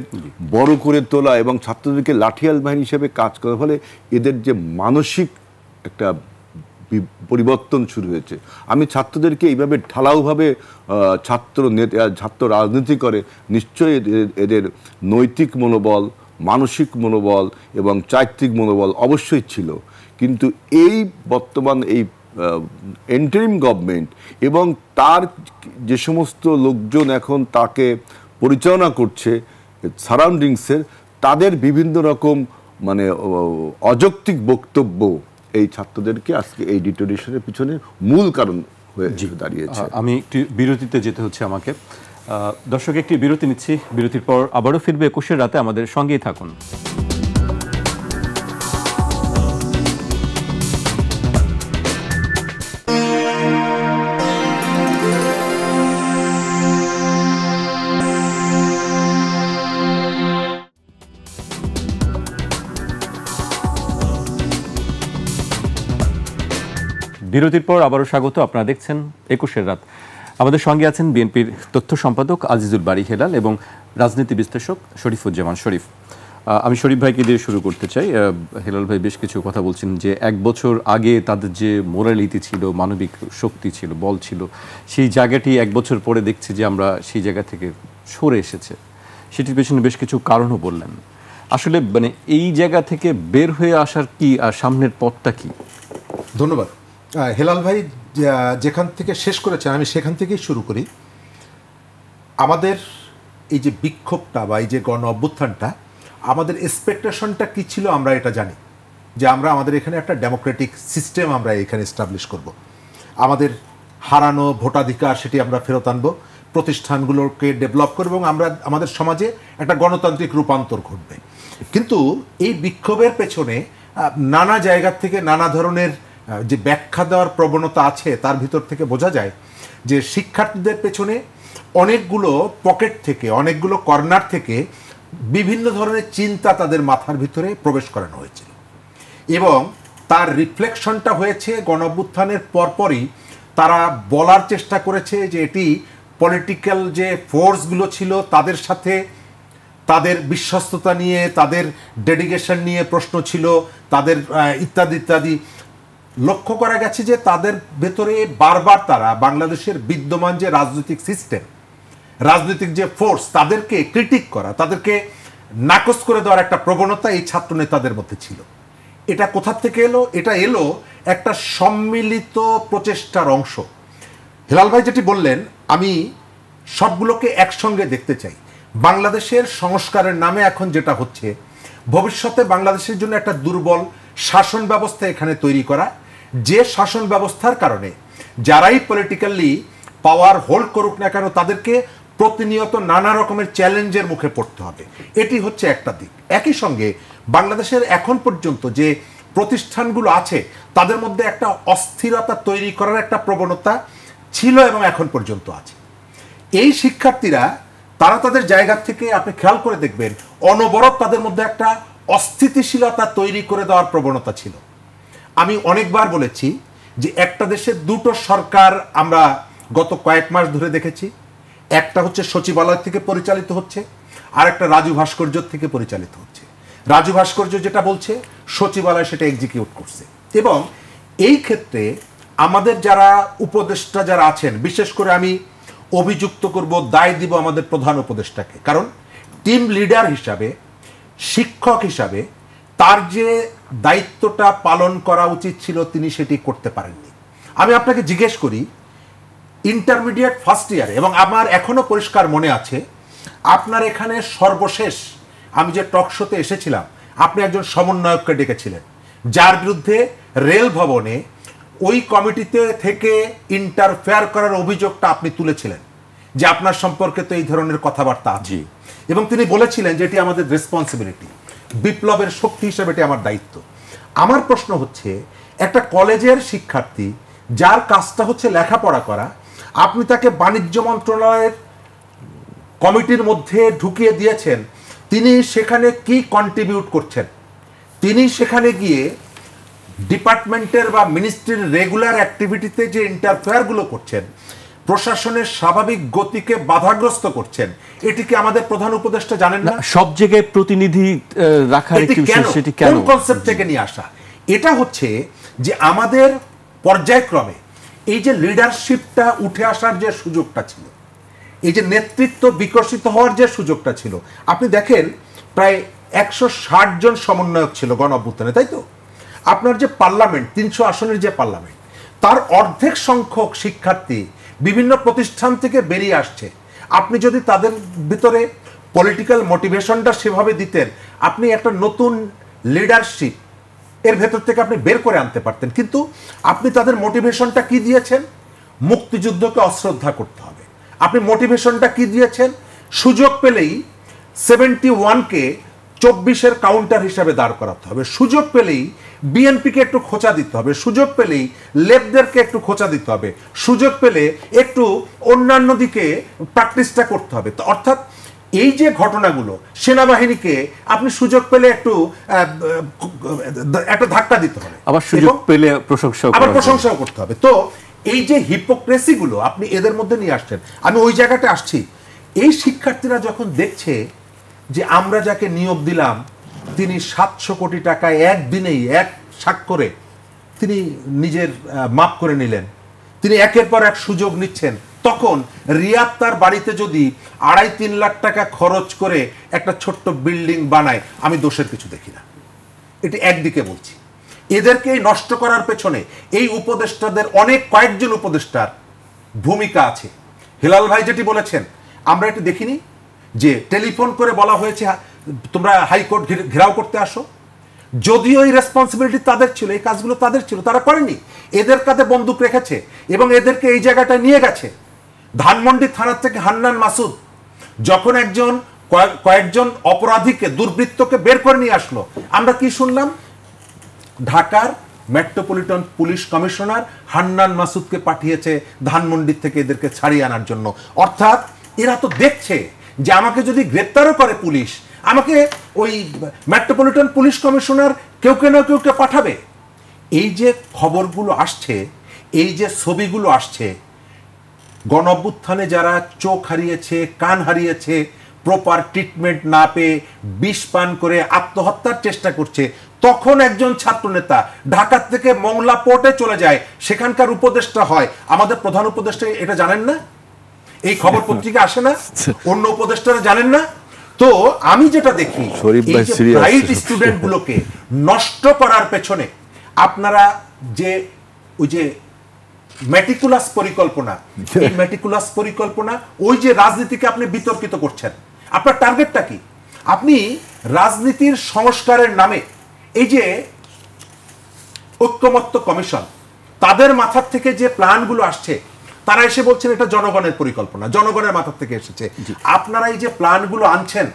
বড় করে তোলা এবং ছাত্রদেরকে লাঠিয়াল বাহিনী হিসেবে কাজ করার ফলে এদের যে মানসিক একটা পরিবর্তন শুরু হয়েছে। আমি ছাত্রদেরকে এইভাবে ঢালাওভাবে ছাত্র রাজনীতি করে, নিশ্চয়ই এদের নৈতিক মনোবল, মানসিক মনোবল এবং চারিত্রিক মনোবল অবশ্যই ছিল। কিন্তু এই বর্তমান এই ইন্টারিম গভর্নমেন্ট এবং তার যে সমস্ত লোকজন এখন তাকে পরিচালনা করছে সারাউন্ডিংসের, তাদের বিভিন্ন রকম মানে অযৌক্তিক বক্তব্য এই ছাত্রদেরকে আজকে এই ডিটোনেশনের পিছনে মূল কারণ হয়ে দাঁড়িয়েছে। আমি একটি বিরতিতে যেতে হচ্ছে আমাকে। দর্শক, একটি বিরতি নিচ্ছি, বিরতির পর আবারও ফিরবে 21 রাতে, আমাদের সঙ্গেই থাকুন। বিরতির পর আবারও স্বাগত। আপনারা দেখছেন 21 রাত। আমাদের সঙ্গে আছেন বিএনপির তথ্য সম্পাদক আজিজুল বারী হেলাল এবং রাজনীতি বিশ্লেষক শরীফুজ্জামান শরীফ। আমি শরীফ ভাইকে দিয়ে শুরু করতে চাই। হেলাল ভাই বেশ কিছু কথা বলছেন যে 1 বছর আগে তাদের যে মোরালিটি ছিল, মানবিক শক্তি ছিল, বল ছিল, সেই জায়গাটি 1 বছর পরে দেখছি যে আমরা সেই জায়গা থেকে সরে এসেছে। সেটির পেছনে বেশ কিছু কারণও বললেন। আসলে মানে এই জায়গা থেকে বের হয়ে আসার কি আর সামনের পথটা কি? ধন্যবাদ। হেলাল ভাই যেখান থেকে শেষ করেছেন আমি সেখান থেকেই শুরু করি। আমাদের এই যে বিক্ষোভটা বা এই যে গণ অভ্যুত্থানটা, আমাদের এক্সপেকটেশনটা কী ছিল আমরা এটা জানি, যে আমরা আমাদের এখানে একটা ডেমোক্রেটিক সিস্টেম আমরা এখানে এস্টাবলিশ করব, আমাদের হারানো ভোটাধিকার সেটি আমরা ফেরত আনবো, প্রতিষ্ঠানগুলোকে ডেভেলপ করবো এবং আমরা আমাদের সমাজে একটা গণতান্ত্রিক রূপান্তর ঘটবে। কিন্তু এই বিক্ষোভের পেছনে নানা জায়গা থেকে নানা ধরনের যে ব্যাখ্যা দেওয়ার প্রবণতা আছে, তার ভিতর থেকে বোঝা যায় যে শিক্ষার্থীদের পেছনে অনেকগুলো পকেট থেকে, অনেকগুলো কর্নার থেকে বিভিন্ন ধরনের চিন্তা তাদের মাথার ভিতরে প্রবেশ করানো হয়েছিল এবং তার রিফ্লেকশনটা হয়েছে গণ অভ্যুত্থানের পরপরই তারা বলার চেষ্টা করেছে যে এটি পলিটিক্যাল যে ফোর্সগুলো ছিল তাদের সাথে তাদের বিশ্বস্ততা নিয়ে, তাদের ডেডিকেশন নিয়ে প্রশ্ন ছিল, তাদের ইত্যাদি ইত্যাদি। লক্ষ্য করা গেছে যে তাদের ভেতরে বারবার তারা বাংলাদেশের বিদ্যমান যে রাজনৈতিক সিস্টেম, রাজনৈতিক যে ফোর্স, তাদেরকে ক্রিটিক করা, তাদেরকে নাকচ করে দেওয়ার একটা প্রবণতা এই ছাত্র নেতাদের মধ্যে ছিল। এটা কোথা থেকে এলো? এটা এলো একটা সম্মিলিত প্রচেষ্টার অংশ। হেলাল ভাই যেটি বললেন, আমি সবগুলোকে একসঙ্গে দেখতে চাই। বাংলাদেশের সংস্কারের নামে এখন যেটা হচ্ছে, ভবিষ্যতে বাংলাদেশের জন্য একটা দুর্বল শাসন ব্যবস্থা এখানে তৈরি করা, যে শাসন ব্যবস্থার কারণে যারাই পলিটিক্যালি পাওয়ার হোল্ড করুক না কেন তাদেরকে প্রতিনিয়ত নানা রকমের চ্যালেঞ্জের মুখে পড়তে হবে। এটি হচ্ছে একটা দিক। একই সঙ্গে বাংলাদেশের এখন পর্যন্ত যে প্রতিষ্ঠানগুলো আছে তাদের মধ্যে একটা অস্থিরতা তৈরি করার একটা প্রবণতা ছিল এবং এখন পর্যন্ত আছে। এই শিক্ষার্থীরা তারা তাদের জায়গা থেকে, আপনি খেয়াল করে দেখবেন, অনবরত তাদের মধ্যে একটা অস্থিতিশীলতা তৈরি করে দেওয়ার প্রবণতা ছিল। আমি অনেকবার বলেছি যে একটা দেশের দুটো সরকার আমরা গত কয়েক মাস ধরে দেখেছি। একটা হচ্ছে সচিবালয় থেকে পরিচালিত হচ্ছে, আর একটা রাজু ভাস্কর্য থেকে পরিচালিত হচ্ছে। রাজু ভাস্কর্য যেটা বলছে, সচিবালয় সেটা এক্সিকিউট করছে। এবং এই ক্ষেত্রে আমাদের যারা উপদেষ্টা যারা আছেন, বিশেষ করে আমি অভিযুক্ত করব, দায় দিব আমাদের প্রধান উপদেষ্টাকে, কারণ টিম লিডার হিসাবে, শিক্ষক হিসাবে তার যে দায়িত্বটা পালন করা উচিত ছিল তিনি সেটি করতে পারেননি। আমি আপনাকে জিজ্ঞেস করি, ইন্টারমিডিয়েট ফার্স্ট ইয়ারে, এবং আমার এখনো পরিষ্কার মনে আছে আপনার এখানে সর্বশেষ আমি যে টক শোতে এসেছিলাম, আপনি একজন সমন্বয়ককে ডেকেছিলেন, যার বিরুদ্ধে রেল ভবনে ওই কমিটিতে থেকে ইন্টারফেয়ার করার অভিযোগটা আপনি তুলেছিলেন, যে আপনার সম্পর্কে তো এই ধরনের কথাবার্তা আছে, এবং তিনি বলেছিলেন যে এটি আমাদের রেসপন্সিবিলিটি, বিপ্লবের শক্তি হিসেবে এটি আমার দায়িত্ব। আমার প্রশ্ন হচ্ছে, একটা কলেজের শিক্ষার্থী যার কাজটা হচ্ছে লেখাপড়া করা, আপনি তাকে বাণিজ্য মন্ত্রণালয়ের কমিটির মধ্যে ঢুকিয়ে দিয়েছেন, তিনি সেখানে কি কন্ট্রিবিউট করছেন? তিনি সেখানে গিয়ে ডিপার্টমেন্টের বা মিনিস্ট্রির রেগুলার অ্যাক্টিভিটিতে যে ইন্টারফেয়ারগুলো করছেন, প্রশাসনের স্বাভাবিক গতিকে বাধাগ্রস্ত করছেন, এটি কি আমাদের প্রধান উপদেষ্টা জানেন না? সব জায়গায় প্রতিনিধি রাখার একটি বিষয়, সেটি কেন? কোন কনসেপ্ট থেকে নিয়ে আসা? এটা হচ্ছে যে আমাদের পর্যায়ক্রমে এই যে লিডারশিপটা উঠে আসার যে সুযোগটা ছিল, এই যে নেতৃত্ব বিকশিত হওয়ার যে সুযোগটা ছিল, আপনি দেখেন প্রায় 160 জন সমন্বয়ক ছিল গণ অভ্যুত্থানে, তাই তো? আপনার যে পার্লামেন্ট, 300 আসনের যে পার্লামেন্ট, তার অর্ধেক সংখ্যক শিক্ষার্থী বিভিন্ন প্রতিষ্ঠান থেকে বেরিয়ে আসছে। আপনি যদি তাদের ভিতরে পলিটিক্যাল মোটিভেশনটা সেভাবে দিতেন, আপনি একটা নতুন লিডারশিপ এর ভেতর থেকে আপনি বের করে আনতে পারতেন। কিন্তু আপনি তাদের মোটিভেশনটা কি দিয়েছেন? মুক্তিযুদ্ধকে অশ্রদ্ধা করতে হবে। আপনি মোটিভেশনটা কি দিয়েছেন? সুযোগ পেলেই 71কে 24-এর কাউন্টার হিসাবে দাঁড় করাতে হবে, সুযোগ পেলেই বিএনপিকে একটু খোঁচা দিতে হবে, সুযোগ পেলেই লেফটদেরকে একটু খোঁচা দিতে হবে, সুযোগ পেলে একটু অন্যান্য দিকে প্র্যাকটিসটা করতে হবে। তো অর্থাৎ এই যে ঘটনাগুলো, সেনাবাহিনীকে আপনি সুযোগ পেলে একটু একটা ধাক্কা দিতে হবে, আবার সুযোগ পেলে প্রশংসাও করতে হবে। তো এই যে হিপোক্রেসিগুলো আপনি এদের মধ্যে নিয়ে আসছেন, আমি ওই জায়গাটা আসছি। এই শিক্ষার্থীরা যখন দেখছে যে আমরা যাকে নিয়োগ দিলাম তিনি 700 কোটি টাকা একদিনেই এক স্বাক্ষরে তিনি নিজের মাপ করে নিলেন, তিনি একের পর এক সুযোগ নিচ্ছেন, তখন রিয়াদ তার বাড়িতে যদি 2.5-3 লাখ টাকা খরচ করে একটা ছোট্ট বিল্ডিং বানায়, আমি দোষের কিছু দেখি না। এটি একদিকে বলছি। এদেরকে নষ্ট করার পেছনে এই উপদেষ্টাদের কয়েকজন উপদেষ্টার ভূমিকা আছে। হেলাল ভাই যেটি বলেছেন, আমরা এটি দেখিনি যে টেলিফোন করে বলা হয়েছে তোমরা হাইকোর্ট ঘেরাও করতে আসো। যদিও এই রেসপন্সিবিলিটি তাদের ছিল, এই কাজগুলো তাদের ছিল, তারা করেনি। এদের কাঁধে বন্দুক রেখেছে এবং এদেরকে এই জায়গাটায় নিয়ে গেছে। ধানমন্ডি থানার থেকে হান্নান মাসুদ যখন কয়েকজন অপরাধীকে, দুর্বৃত্তকে বের করে নিয়ে আসলো, আমরা কি শুনলাম? ঢাকার মেট্রোপলিটন পুলিশ কমিশনার হান্নান মাসুদকে পাঠিয়েছে ধানমন্ডি থেকে এদেরকে ছাড়িয়ে আনার জন্য। অর্থাৎ এরা তো দেখছে যে আমাকে যদি গ্রেপ্তারও করে পুলিশ, আমাকে ওই মেট্রোপলিটন পুলিশ কমিশনার কেউকে না কেউকে পাঠাবে। এই যে খবরগুলো আসছে, এই যে ছবিগুলো আসছে, গণ অভ্যুত্থানে যারা চোখ হারিয়েছে, কান হারিয়েছে, প্রপার ট্রিটমেন্ট না পেয়ে বিষ পান করে আত্মহত্যার চেষ্টা করছে, তখন একজন ছাত্রনেতা ঢাকা থেকে মংলা পোর্টে চলে যায়, সেখানকার উপদেষ্টা হয়। আমাদের প্রধান উপদেষ্টা এটা জানেন না? এই খবর পত্রিকা আসে না? অন্য উপদেষ্টারা জানেন না? তো আমি যেটা দেখি, এই যে ব্রাইট স্টুডেন্টগুলোকে নষ্ট করার পেছনে আপনারা যে ওই যে মেটিকুলাস পরিকল্পনা, এই মেটিকুলাস পরিকল্পনা, ওই যে রাজনীতিকে আপনি বিতর্কিত করছেন, আপনার টার্গেটটা কি? আপনি রাজনীতির সংস্কারের নামে এই যে ঐক্যমত্য কমিশন, তাদের মাথার থেকে যে প্ল্যানগুলো আসছে, তারা এসে বলছেন এটা জনগণের পরিকল্পনা, জনগণের মাথার থেকে এসেছে। আপনারা এই যে প্ল্যানগুলো আনছেন,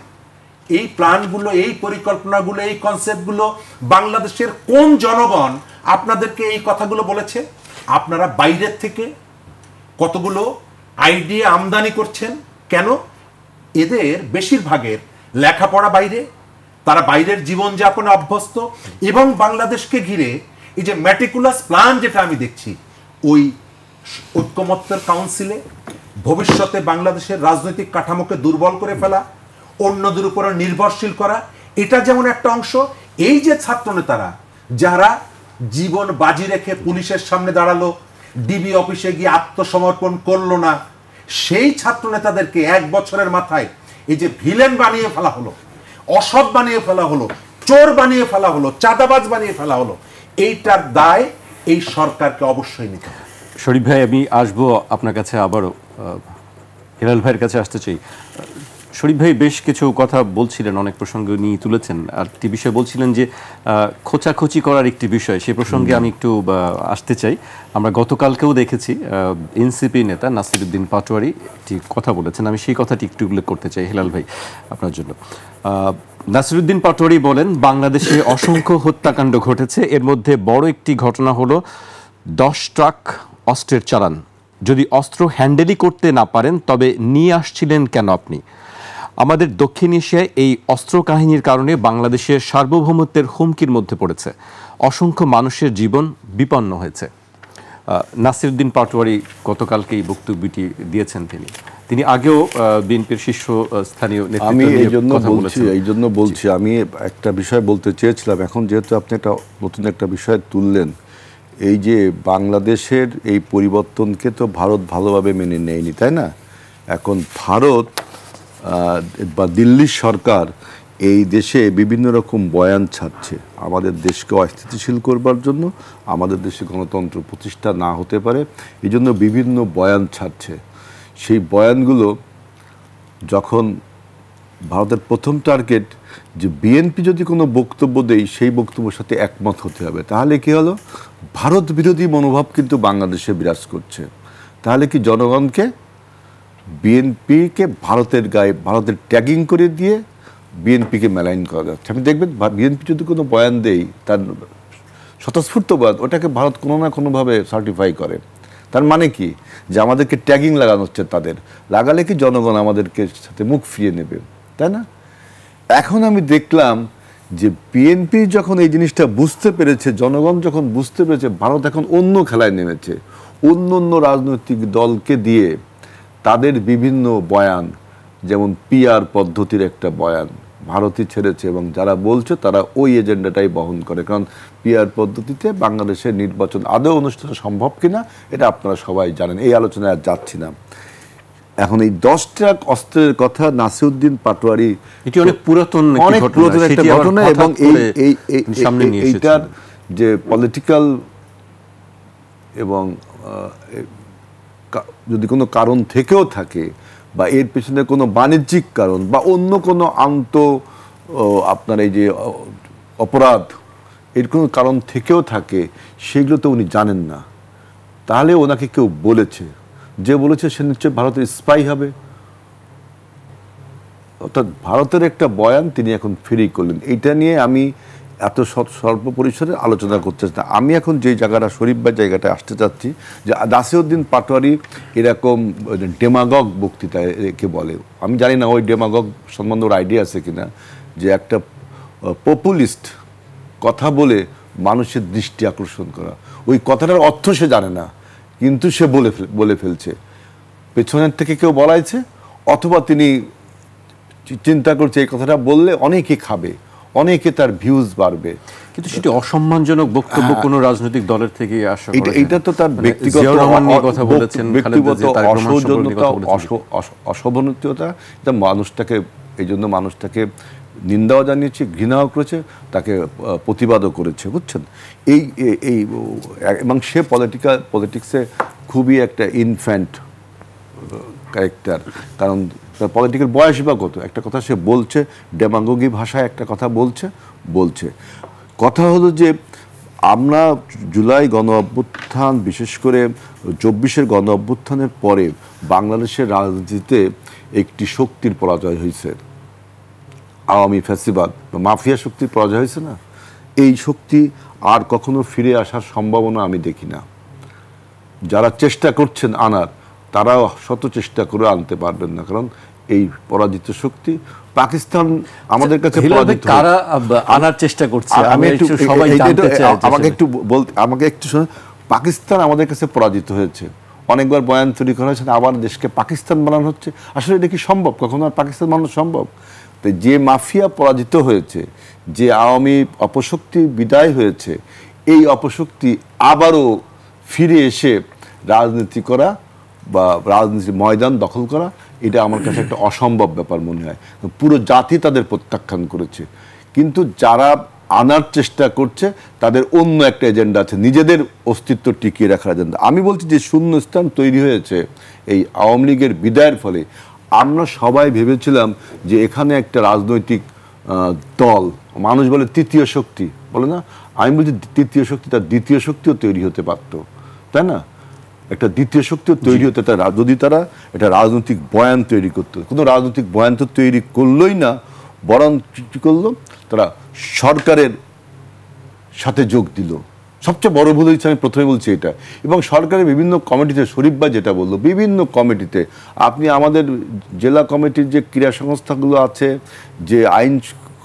এই প্ল্যানগুলো, এই পরিকল্পনাগুলো, এই কনসেপ্টগুলো বাংলাদেশের কোন জনগণ আপনাদেরকে এই কথাগুলো বলেছে? আপনারা বাইরের থেকে কতগুলো আইডিয়া আমদানি করছেন। কেন? এদের বেশিরভাগের লেখাপড়া বাইরে, তারা বাইরের জীবনযাপনে অভ্যস্ত, এবং বাংলাদেশকে ঘিরে এই যে ম্যাটিকুলাস প্ল্যান যেটা আমি দেখছি, ওই ঐক্যমত্যের কাউন্সিলে ভবিষ্যতে বাংলাদেশের রাজনৈতিক কাঠামোকে দুর্বল করে ফেলা, অন্যদের উপরে নির্ভরশীল করা, এটা যেমন একটা অংশ। এই যে ছাত্রনেতারা যারা জীবন বাজি রেখে পুলিশের সামনে দাঁড়ালো, ডিবি অফিসে গিয়ে আত্মসমর্পণ করলো না, সেই ছাত্রনেতাদেরকে 1 বছরের মাথায় এই যে ভিলেন বানিয়ে ফেলা হলো, অসৎ বানিয়ে ফেলা হলো, চোর বানিয়ে ফেলা হলো, চাঁদাবাজ বানিয়ে ফেলা হলো, এইটার দায় এই সরকারকে অবশ্যই নিতে হবে। শরীফ ভাই, আমি আসবো আপনার কাছে আবারও, হেলাল ভাইয়ের কাছে আসতে চাই। শরীফ ভাই বেশ কিছু কথা বলছিলেন, অনেক প্রসঙ্গ নিয়ে তুলেছেন, আর একটি বিষয় বলছিলেন যে খোঁচাখুচি করার একটি বিষয়, সে প্রসঙ্গে আমি একটু আসতে চাই। আমরা গতকালকেও দেখেছি এনসিপি নেতা নাসিরউদ্দিন পাটোয়ারি একটি কথা বলেছেন, আমি সেই কথাটি একটু উল্লেখ করতে চাই হেলাল ভাই আপনার জন্য। নাসিরউদ্দিন পাটোয়ারি বলেন, বাংলাদেশে অসংখ্য হত্যাকাণ্ড ঘটেছে, এর মধ্যে বড় একটি ঘটনা হলো 10 ট্রাক অস্ত্রের চালান। যদি অস্ত্র হ্যান্ডেলই করতে না পারেন তবে নিয়ে আসছিলেন কেন আপনি? আমাদের দক্ষিণ এশিয়ায় এই অস্ত্র কাহিনীর কারণে বাংলাদেশের সার্বভৌমত্বের হুমকির মধ্যে পড়েছে, অসংখ্য মানুষের জীবন বিপন্ন হয়েছে। নাসিরউদ্দিন পাটোয়ারি গতকালকে এই বক্তব্যটি দিয়েছেন। তিনি আগেও বিএনপির শীর্ষস্থানীয় আমি এই জন্য বলছি আমি একটা বিষয় বলতে চেয়েছিলাম, এখন যেহেতু আপনি একটা নতুন একটা বিষয় তুললেন, এই যে বাংলাদেশের এই পরিবর্তনকে তো ভারত ভালোভাবে মেনে নেয়নি, তাই না? এখন ভারত বা দিল্লির সরকার এই দেশে বিভিন্ন রকম বয়ান ছাড়ছে আমাদের দেশকে অস্থিতিশীল করবার জন্য, আমাদের দেশে গণতন্ত্র প্রতিষ্ঠা না হতে পারে, এই জন্য বিভিন্ন বয়ান ছাড়ছে। সেই বয়ানগুলো যখন ভারতের প্রথম টার্গেট যে বিএনপি যদি কোনো বক্তব্য দেয় সেই বক্তব্যের সাথে একমত হতে হবে, তাহলে কি হলো? ভারত বিরোধী মনোভাব কিন্তু বাংলাদেশে বিরাজ করছে। তাহলে কি জনগণকে বিএনপিকে ভারতের গায়ে ভারতের ট্যাগিং করে দিয়ে বিএনপিকে মেলাইন করা যাচ্ছে। আপনি দেখবেন বিএনপি যদি কোনো বয়ান দেয়, তার স্বতঃস্ফূর্ত বয়ান, ওটাকে ভারত কোনো না কোনোভাবে সার্টিফাই করে। তার মানে কি? যে আমাদেরকে ট্যাগিং লাগানো হচ্ছে, তাদের লাগালে কি জনগণ আমাদেরকে সাথে মুখ ফিরিয়ে নেবে, তাই না? এখন আমি দেখলাম যে বিএনপি যখন এই জিনিসটা বুঝতে পেরেছে, জনগণ যখন বুঝতে পেরেছে, ভারত এখন অন্য খেলায় নেমেছে। অন্য অন্য রাজনৈতিক দলকে দিয়ে তাদের বিভিন্ন বয়ান, যেমন পিআর পদ্ধতির একটা বয়ান ভারতই ছেড়েছে এবং যারা বলছে তারা ওই এজেন্ডাটাই বহন করে। কারণ পিআর পদ্ধতিতে বাংলাদেশের নির্বাচন আদৌ অনুষ্ঠিত সম্ভব কিনা এটা আপনারা সবাই জানেন, এই আলোচনায় আর যাচ্ছি না। এখন এই 10 ট্রাক অস্ত্রের কথা নাসিরউদ্দিন পাটোয়ারি, এটি অনেক পুরাতন একটা ঘটনা এবং এইটার যে পলিটিক্যাল এবং যদি কোনো কারণ থেকেও থাকে বা এর পেছনে কোনো বাণিজ্যিক কারণ বা অন্য কোনো আপনার এই যে অপরাধ এর কোনো কারণ থেকেও থাকে, সেগুলো তো উনি জানেন না। তাহলে ওনাকে কেউ বলেছে, যে বলেছে সে নিশ্চয়ই ভারতের স্পাই হবে। অর্থাৎ ভারতের একটা বয়ান তিনি এখন ফ্রি করলেন। এইটা নিয়ে আমি এত স্বল্প পরিসরে আলোচনা করতে চাচ্ছি না। আমি এখন যে জায়গাটা শরীফ ভাই জায়গাটায় আসতে চাচ্ছি, যে নাসিরউদ্দিন পাটোয়ারি এরকম ডেমাগগ বক্তৃতা একে বলে। আমি জানি না ওই ডেমাগগ সম্বন্ধে ওর আইডিয়া আছে কিনা, যে একটা পপুলিস্ট কথা বলে মানুষের দৃষ্টি আকর্ষণ করা। ওই কথাটার অর্থ সে জানে না, কিন্তু সে বলে ফেলছে। পেছনের থেকে কেউ বলাইছে, অথবা তিনি চিন্তা করছে এই কথাটা বললে অনেকে খাবে, অনেকে তার ভিউজ বাড়বে। কিন্তু সেটি অসম্মানজনক বক্তব্য কোন রাজনৈতিক দলের থেকে আশা করা যায় না। এটা তো তার ব্যক্তিগত কথা বলেছেন, অসৌজন্যতা, অশোভনীয়তা, মানুষটাকে এই জন্য মানুষটাকে নিন্দাও জানিয়েছে, ঘৃণাও করেছে, তাকে প্রতিবাদও করেছে, বুঝছেন। এই এবং সে পলিটিক্সে খুবই একটা ইনফ্যান্ট ক্যারেক্টার। কারণ তার পলিটিক্যাল বয়স বা কত, একটা কথা সে বলছে, ডেমাগোগি ভাষায় একটা কথা বলছে। কথা হলো যে আমরা জুলাই গণ অভ্যুত্থান, বিশেষ করে 24-এর গণ অভ্যুত্থানের পরে বাংলাদেশের রাজনীতিতে একটি শক্তির পরাজয় হয়েছে, আওয়ামী ফ্যাসিবাদ বা মাফিয়া শক্তির পরাজয় হয়েছে না। এই শক্তি আর কখনো ফিরে আসার সম্ভাবনা আমি দেখি না। যারা চেষ্টা করছেন আনার, তারাও শত চেষ্টা করে আনতে পারবেন না। কারণ এই পরাজিত শক্তি পাকিস্তান আমাদের কাছে আনার চেষ্টা করছে। আমাকে একটু শুনুন, পাকিস্তান আমাদের কাছে পরাজিত হয়েছে, অনেকবার বয়ান তৈরি করা হয়েছে, আবার দেশকে পাকিস্তান বানানো হচ্ছে। আসলে এটা কি সম্ভব? কখনো আর পাকিস্তান বানানো সম্ভব? তো যে মাফিয়া পরাজিত হয়েছে, যে আওয়ামী অপশক্তি বিদায় হয়েছে, এই অপশক্তি আবারও ফিরে এসে রাজনীতি করা বা রাজনীতির ময়দান দখল করা, এটা আমার কাছে একটা অসম্ভব ব্যাপার মনে হয়। পুরো জাতি তাদের প্রত্যাখ্যান করেছে। কিন্তু যারা আনার চেষ্টা করছে তাদের অন্য একটা এজেন্ডা আছে, নিজেদের অস্তিত্ব টিকিয়ে রাখার এজেন্ডা। আমি বলছি যে শূন্যস্থান তৈরি হয়েছে এই আওয়ামী লীগের বিদায়ের ফলে। আমরা সবাই ভেবেছিলাম যে এখানে একটা রাজনৈতিক দল, মানুষ বলে তৃতীয় শক্তি, বলে না, আমি বলছি তৃতীয় শক্তি, তার দ্বিতীয় শক্তিও তৈরি হতে পারত, তাই না? একটা দ্বিতীয় শক্তিও তৈরি হতে, যদি তারা একটা রাজনৈতিক বয়ান তৈরি করতো। কোনো রাজনৈতিক বয়ান তো তৈরি করলোই না, বরং কি করলো, তারা সরকারের সাথে যোগ দিল। সবচেয়ে বড় ভুল হয়েছে, আমি প্রথমে বলছি এটা। এবং সরকারের বিভিন্ন কমিটিতে, শরীফ ভাই যেটা বললো, বিভিন্ন কমিটিতে, আপনি আমাদের জেলা কমিটির যে ক্রীড়া সংস্থাগুলো আছে, যে আইন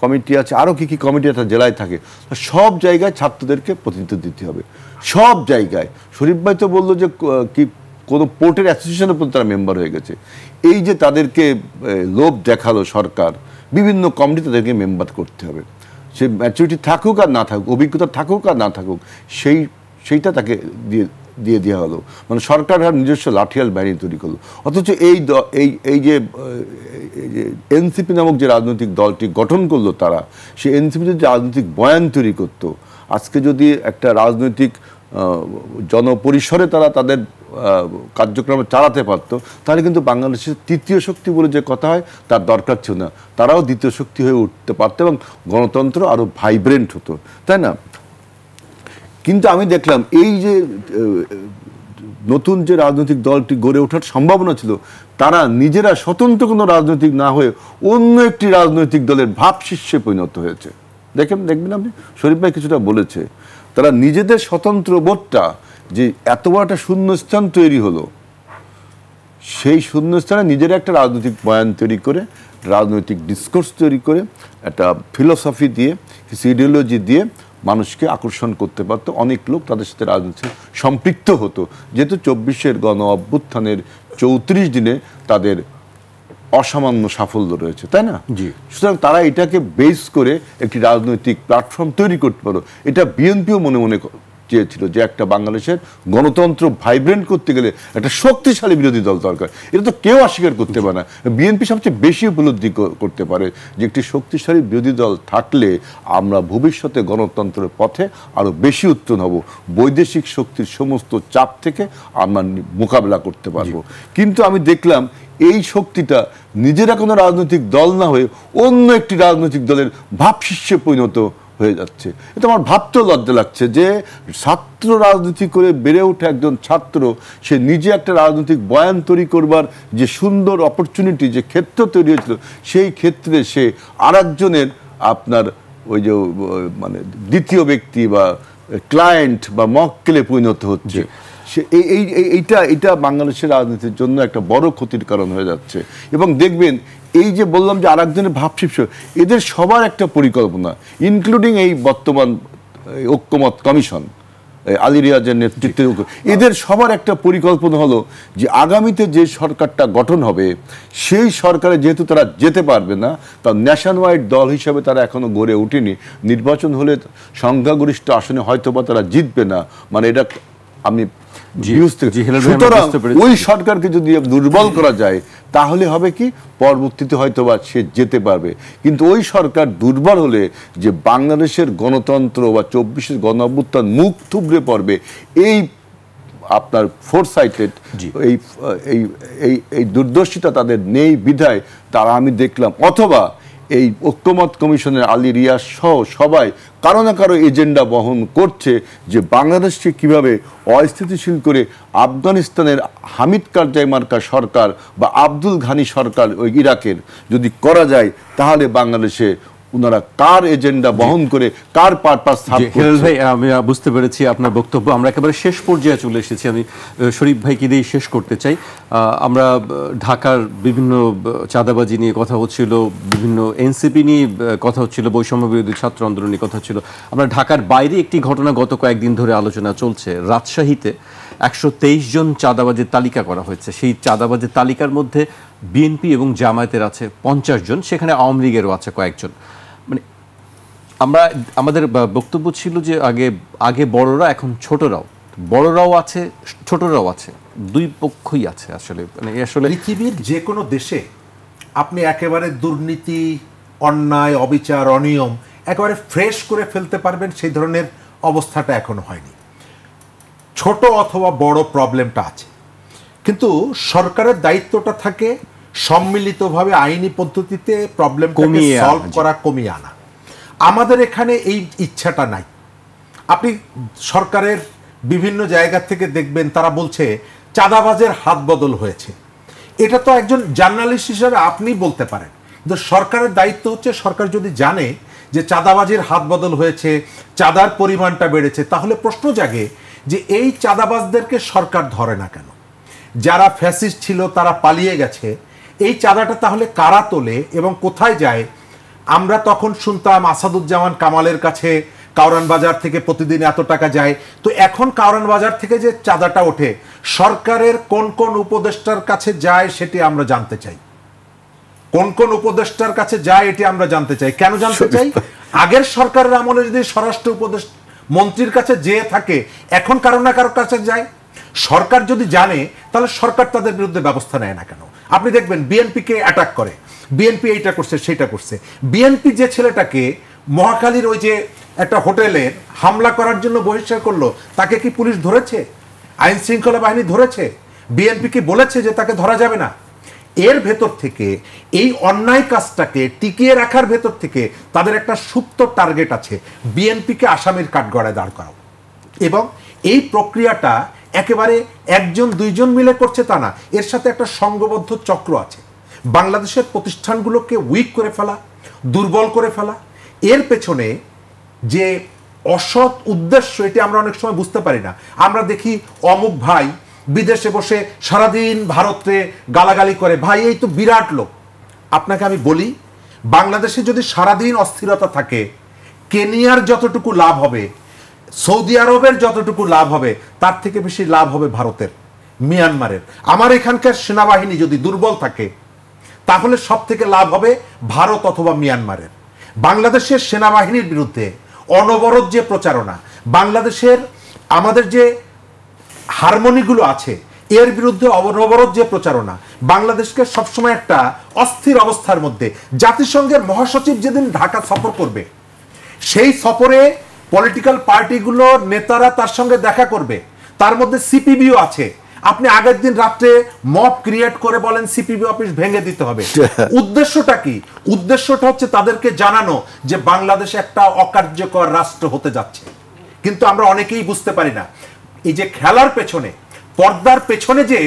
কমিটি আছে, আরও কি কি কমিটি একটা জেলায় থাকে, সব জায়গায় ছাত্রদেরকে প্রতিনিধিত্ব দিতে হবে, সব জায়গায়। শরীফ ভাই তো বললো যে কি কোনো পোর্টের অ্যাসোসিয়েশনের পর্যন্ত তারা মেম্বার হয়ে গেছে। এই যে তাদেরকে লোভ দেখালো সরকার, বিভিন্ন কমিটি তাদেরকে মেম্বার করতে হবে। সে ম্যাচুরিটি থাকুক আর না থাকুক, অভিজ্ঞতা থাকুক আর না থাকুক, সেইটা তাকে দিয়ে দেওয়া হলো। মানে সরকার নিজস্ব লাঠিয়াল বাহিনী তৈরি করলো। অথচ এই যে এনসিপি নামক যে রাজনৈতিক দলটি গঠন করলো, তারা সেই এনসিপি যে রাজনৈতিক বয়ান তৈরি করতো, আজকে যদি একটা রাজনৈতিক জনপরিসরে তারা তাদের কার্যক্রম চালাতে পারতো, তাহলে কিন্তু বাংলাদেশের তৃতীয় শক্তি বলে যে কথা হয় তার দরকার ছিল না। তারাও দ্বিতীয় শক্তি হয়ে উঠতে পারতো এবং গণতন্ত্র আরো ভাইব্রেন্ট হতো, তাই না? কিন্তু আমি দেখলাম এই যে নতুন যে রাজনৈতিক দলটি গড়ে ওঠার সম্ভাবনা ছিল, তারা নিজেরা স্বতন্ত্র কোনো রাজনৈতিক না হয়ে অন্য একটি রাজনৈতিক দলের ভাবশিষ্যে পরিণত হয়েছে। দেখবেন আপনি, শরীফ ভাই কিছুটা বলেছে, তারা নিজেদের স্বতন্ত্র বোধটা, যে এত বড় একটা শূন্যস্থান তৈরি হলো, সেই শূন্যস্থানে নিজেরা একটা রাজনৈতিক বয়ান তৈরি করে, রাজনৈতিক ডিসকোর্স তৈরি করে, একটা ফিলোসফি দিয়ে, কিছু ইডিওলজি দিয়ে মানুষকে আকর্ষণ করতে পারতো, অনেক লোক তাদের সাথে রাজনীতি সম্পৃক্ত হতো, যেহেতু 24-এর গণ অভ্যুত্থানের 34 দিনে তাদের অসামান্য সাফল্য রয়েছে, তাই না? জি। সুতরাং তারা এটাকে বেস করে একটি রাজনৈতিক প্ল্যাটফর্ম তৈরি করতে পারো। এটা বিএনপিও মনে মনে চেয়েছিল যে একটা বাংলাদেশের গণতন্ত্র ভাইব্রেন্ট করতে গেলে একটা শক্তিশালী বিরোধী দল দরকার। এটা তো কেউ অস্বীকার করতে পারে না। বিএনপি সবচেয়ে বেশি উপলব্ধি করতে পারে যে একটি শক্তিশালী বিরোধী দল থাকলে আমরা ভবিষ্যতে গণতন্ত্রের পথে আরো বেশি উত্তীর্ণ হব, বৈদেশিক শক্তির সমস্ত চাপ থেকে আমরা মোকাবেলা করতে পারবো। কিন্তু আমি দেখলাম এই শক্তিটা নিজেরা কোনো রাজনৈতিক দল না হয়ে অন্য একটি রাজনৈতিক দলের ভাবশিষ্যে পরিণত হয়ে যাচ্ছে। এটা আমার ভাবতেও লজ্জা লাগছে যে ছাত্র রাজনীতি করে বেড়ে ওঠে একজন ছাত্র, সে নিজে একটা রাজনৈতিক বয়ান তৈরি করবার যে সুন্দর অপরচুনিটি, যে ক্ষেত্র তৈরি হয়েছিল, সেই ক্ষেত্রে সে আরেকজনের আপনার ওই যে মানে দ্বিতীয় ব্যক্তি বা ক্লায়েন্ট বা মক্কেলে পরিণত হচ্ছে। এইটা বাংলাদেশের রাজনীতির জন্য একটা বড় ক্ষতির কারণ হয়ে যাচ্ছে। এবং দেখবেন এই যে বললাম যে আরেকজনের ভাবশিষ্য, এদের সবার একটা পরিকল্পনা, ইনক্লুডিং এই বর্তমান ঐক্যমত কমিশন, আলী রিয়াজের নেতৃত্বে এদের সবার একটা পরিকল্পনা হলো যে আগামীতে যে সরকারটা গঠন হবে সেই সরকারে যেহেতু তারা যেতে পারবে না, তা ন্যাশন ওয়াইড দল হিসাবে তারা এখনো গড়ে ওঠেনি, নির্বাচন হলে সংখ্যাগরিষ্ঠ আসনে হয়তো বা তারা জিতবে না, মানে এটা আমি সুতরাং ওই সরকারকে যদি দুর্বল করা যায় তাহলে হবে কি, পরবর্তীতে হয়তো বা সে যেতে পারবে। কিন্তু ওই সরকার দুর্বল হলে যে বাংলাদেশের গণতন্ত্র বা 24-এর গণ অভ্যুত্থান মুখ থুবড়ে পড়বে, এই আপনার ফোরসাইটেড এই দূরদর্শিতা তাদের নেই বিধায় তারা, আমি দেখলাম, অথবা এই ঐক্যমত কমিশনের আলী রিয়াজ সহ সবাই কারো না কারো এজেন্ডা বহন করছে যে বাংলাদেশকে কিভাবে অস্থিতিশীল করে আফগানিস্তানের হামিদ কারজাই মার্কা সরকার বা আব্দুল ঘানি সরকার ওই ইরাকের যদি করা যায়, তাহলে বাংলাদেশে ওনারা কার এজেন্ডা বহন করে কার পারপাস হেলাল ভাই, আমি বুঝতে পেরেছি আপনার বক্তব্য। আমরা একেবারে শেষ পর্যায়ে চলে এসেছি। আমি শরীফ ভাইকে দিয়ে শেষ করতে চাই। আমরা ঢাকার বিভিন্ন চাঁদাবাজি নিয়ে কথা হচ্ছিল, বিভিন্ন এনসিপি নিয়ে কথা হচ্ছিল, বৈষম্য বিরোধী ছাত্র আন্দোলন নিয়ে কথা হচ্ছিল। আমরা ঢাকার বাইরে একটি ঘটনা গত কয়েকদিন ধরে আলোচনা চলছে। রাজশাহীতে 123 জন চাঁদাবাজের তালিকা করা হয়েছে। সেই চাঁদাবাজের তালিকার মধ্যে বিএনপি এবং জামায়াতের আছে 50 জন, সেখানে আওয়ামী লীগেরও আছে কয়েকজন। মানে আমাদের বক্তব্য ছিল যে আগে বড়রা, এখন ছোটরাও, বড়রাও আছে ছোটরাও আছে, দুই পক্ষই আছে। আসলে মানে আসলে পৃথিবীর যে কোনো দেশে আপনি একেবারে দুর্নীতি, অন্যায়, অবিচার, অনিয়ম একেবারে ফ্রেশ করে ফেলতে পারবেন সেই ধরনের অবস্থাটা এখনো হয়নি। ছোট অথবা বড় প্রবলেমটা আছে, কিন্তু সরকারের দায়িত্বটা থাকে সম্মিলিতভাবে আইনি পদ্ধতিতে প্রবলেমটাকে সলভ করা, কমিয়ে আনা। আমাদের এখানে এই ইচ্ছাটা নাই। আপনি সরকারের বিভিন্ন জায়গা থেকে দেখবেন তারা বলছে চাঁদাবাজের হাত বদল হয়েছে। এটা তো একজন জার্নালিস্ট হিসেবে আপনি বলতে পারেন, কিন্তু সরকারের দায়িত্ব হচ্ছে, সরকার যদি জানে যে চাঁদাবাজের হাত বদল হয়েছে, চাঁদার পরিমাণটা বেড়েছে, তাহলে প্রশ্ন জাগে যে এই চাঁদাবাজদেরকে সরকার ধরে না কেন? যারা ফ্যাসিস্ট ছিল তারা পালিয়ে গেছে, এই চাঁদাটা তাহলে কারা তোলে এবং কোথায় যায়? আমরা তখন শুনতাম আসাদুজ্জামান কামালের কাছে কাউরান বাজার থেকে প্রতিদিন এত টাকা যায়। তো এখন কাউরান বাজার থেকে যে চাঁদাটা ওঠে সরকারের কোন কোন উপদেষ্টার কাছে যায় সেটি আমরা জানতে চাই। কোন কোন উপদেষ্টার কাছে যায় এটি আমরা জানতে চাই। কেন জানতে চাই? আগের সরকারের আমলে যদি স্বরাষ্ট্র উপদেষ্টা মন্ত্রীর কাছে যেয়ে থাকে, এখন কারো না কারোর কাছে যায়। সরকার যদি জানে তাহলে সরকার তাদের বিরুদ্ধে ব্যবস্থা নেয় না কেন? আপনি দেখবেন বিএনপিকে অ্যাটাক করে, বিএনপি এইটা করছে সেটা করছে। বিএনপি যে ছেলেটাকে মহাখালীর ওই যে একটা হোটেলে হামলা করার জন্য বহিষ্কার করলো, তাকে কি পুলিশ ধরেছে? আইন শৃঙ্খলা বাহিনী ধরেছে? বিএনপি কি বলেছে যে তাকে ধরা যাবে না? এর ভেতর থেকে এই অন্যায় কাজটাকে টিকিয়ে রাখার ভেতর থেকে তাদের একটা সুপ্ত টার্গেট আছে, বিএনপিকে আসামির কাঠগড়ায় দাঁড় করাও। এবং এই প্রক্রিয়াটা একেবারে একজন দুইজন মিলে করছে তা না, এর সাথে একটা সংঘবদ্ধ চক্র আছে। বাংলাদেশের প্রতিষ্ঠানগুলোকে উইক করে ফেলা, দুর্বল করে ফেলা, এর পেছনে যে অসৎ উদ্দেশ্য এটি আমরা অনেক সময় বুঝতে পারি না। আমরা দেখি অমুক ভাই বিদেশে বসে সারাদিন ভারতে গালাগালি করে, ভাই এই তো বিরাট লোক। আপনাকে আমি বলি, বাংলাদেশে যদি সারাদিন অস্থিরতা থাকে, কেনিয়ার যতটুকু লাভ হবে, সৌদি আরবের যতটুকু লাভ হবে, তার থেকে বেশি লাভ হবে ভারতের, মিয়ানমারের। আমার এখানকার সেনাবাহিনী যদি দুর্বল থাকে, তাহলে সব থেকে লাভ হবে ভারত অথবা মিয়ানমারের। বাংলাদেশের সেনাবাহিনীর বিরুদ্ধে অনবরত যে প্রচারণা, বাংলাদেশের আমাদের যে হারমোনিগুলো আছে এর বিরুদ্ধে অনবরত যে প্রচারণা, বাংলাদেশকে সবসময় একটা অস্থির অবস্থার মধ্যে। জাতিসংঘের মহাসচিব যেদিন ঢাকা সফর করবে, সেই সফরে পলিটিক্যাল পার্টিগুলো নেতারা তার সঙ্গে দেখা করবে, তার মধ্যে সিপিবিও আছে। আপনি আগের দিন রাত্রে মব ক্রিয়েট করে বলেন সিপিবি অফিস ভেঙে দিতে হবে। উদ্দেশ্যটা কি? উদ্দেশ্যটা হচ্ছে তাদেরকে জানানো যে বাংলাদেশ একটা অকার্যকর রাষ্ট্র হতে যাচ্ছে। কিন্তু আমরা অনেকেই বুঝতে পারি না, এই যে খেলার পেছনে, পর্দার পেছনে যে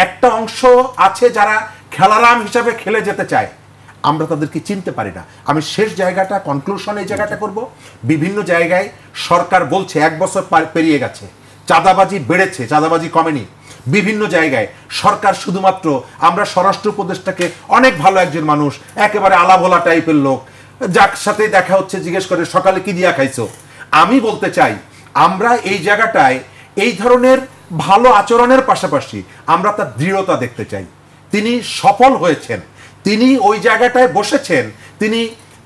একটা অংশ আছে যারা খেলারাম হিসাবে খেলে যেতে চায়, আমরা তাদেরকে চিনতে পারি না। আমি শেষ জায়গাটা, কনক্লুশন এই জায়গাটা করব। বিভিন্ন জায়গায় সরকার বলছে 1 বছর পেরিয়ে গেছে, চাঁদাবাজি বেড়েছে, চাঁদাবাজি কমেনি। বিভিন্ন জায়গায় সরকার শুধুমাত্র, আমরা স্বরাষ্ট্র উপদেষ্টাকে অনেক ভালো একজন মানুষ, একেবারে আলাভোলা টাইপের লোক, যার সাথে দেখা হচ্ছে জিজ্ঞেস করে সকালে কি দিয়া খাইছো। আমি বলতে চাই, আমরা এই জায়গাটায় এই ধরনের ভালো আচরণের পাশাপাশি আমরা তার দৃঢ়তা দেখতে চাই। তিনি সফল হয়েছেন, তিনি ওই জায়গাটায় বসেছেন, তিনি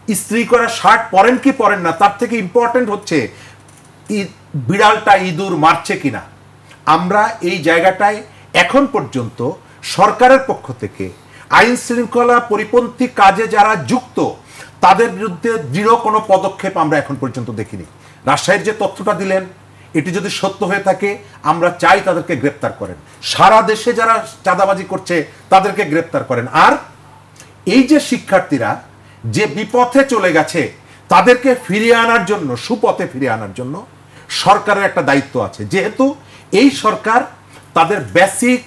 ইস্ত্রি করা শার্ট পরেন কি পরেন না, তার থেকে ইম্পর্টেন্ট হচ্ছে বিড়ালটা ইঁদুর মারছে কিনা। আমরা এই জায়গাটায় এখন পর্যন্ত সরকারের পক্ষ থেকে আইন শৃঙ্খলা পরিপন্থী কাজে যারা যুক্ত, তাদের বিরুদ্ধে দৃঢ় কোনো পদক্ষেপ আমরা এখন পর্যন্ত দেখিনি। রাজশাহীর যে তথ্যটা দিলেন, এটি যদি সত্য হয়ে থাকে, আমরা চাই তাদেরকে গ্রেপ্তার করেন। সারা দেশে যারা চাঁদাবাজি করছে তাদেরকে গ্রেপ্তার করেন। আর এই যে শিক্ষার্থীরা যে বিপথে চলে গেছে, তাদেরকে ফিরিয়ে আনার জন্য, সুপথে ফিরিয়ে আনার জন্য সরকারের একটা দায়িত্ব আছে। যেহেতু এই সরকার, তাদের বেসিক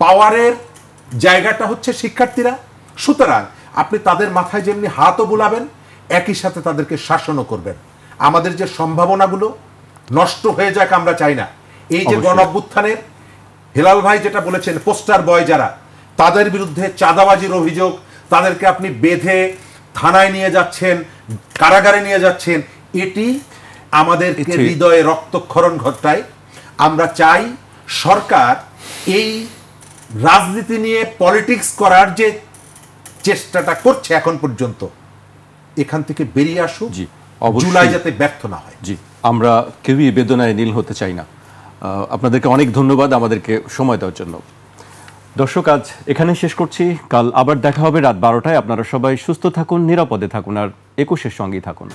পাওয়ারের জায়গাটা হচ্ছে শিক্ষার্থীরা, সুতরাং আপনি তাদের মাথায় যেমনি হাতও বুলাবেন, একই সাথে তাদেরকে শাসনও করবেন। আমাদের যে সম্ভাবনাগুলো নষ্ট হয়ে যাক আমরা চাই না। এই যে গণ অভ্যুত্থানের হেলাল ভাই যেটা বলেছেন, পোস্টার বয় যারা, তাদের বিরুদ্ধে চাঁদাবাজির অভিযোগ, তাদেরকে আপনি বেঁধে থানায় নিয়ে যাচ্ছেন, কারাগারে নিয়ে যাচ্ছেন, এটি আমাদেরকে হৃদয়ে রক্তক্ষরণ ঘটায়। আমরা চাই সরকার এই রাজনীতি নিয়ে পলিটিক্স করার যে চেষ্টাটা করছে এখন পর্যন্ত, এখান থেকে বেরিয়ে আসুক, জুলাই যাতে ব্যর্থ না হয়। জি, আমরা কেউই বেদনায় নীল হতে চাই না। আপনাদেরকে অনেক ধন্যবাদ আমাদেরকে সময় দেওয়ার জন্য। দর্শক, আজ এখানে শেষ করছি। কাল আবার দেখা হবে রাত 12টায়। আপনারা সবাই সুস্থ থাকুন, নিরাপদে থাকুন, আর 21-এর সঙ্গেই থাকুন।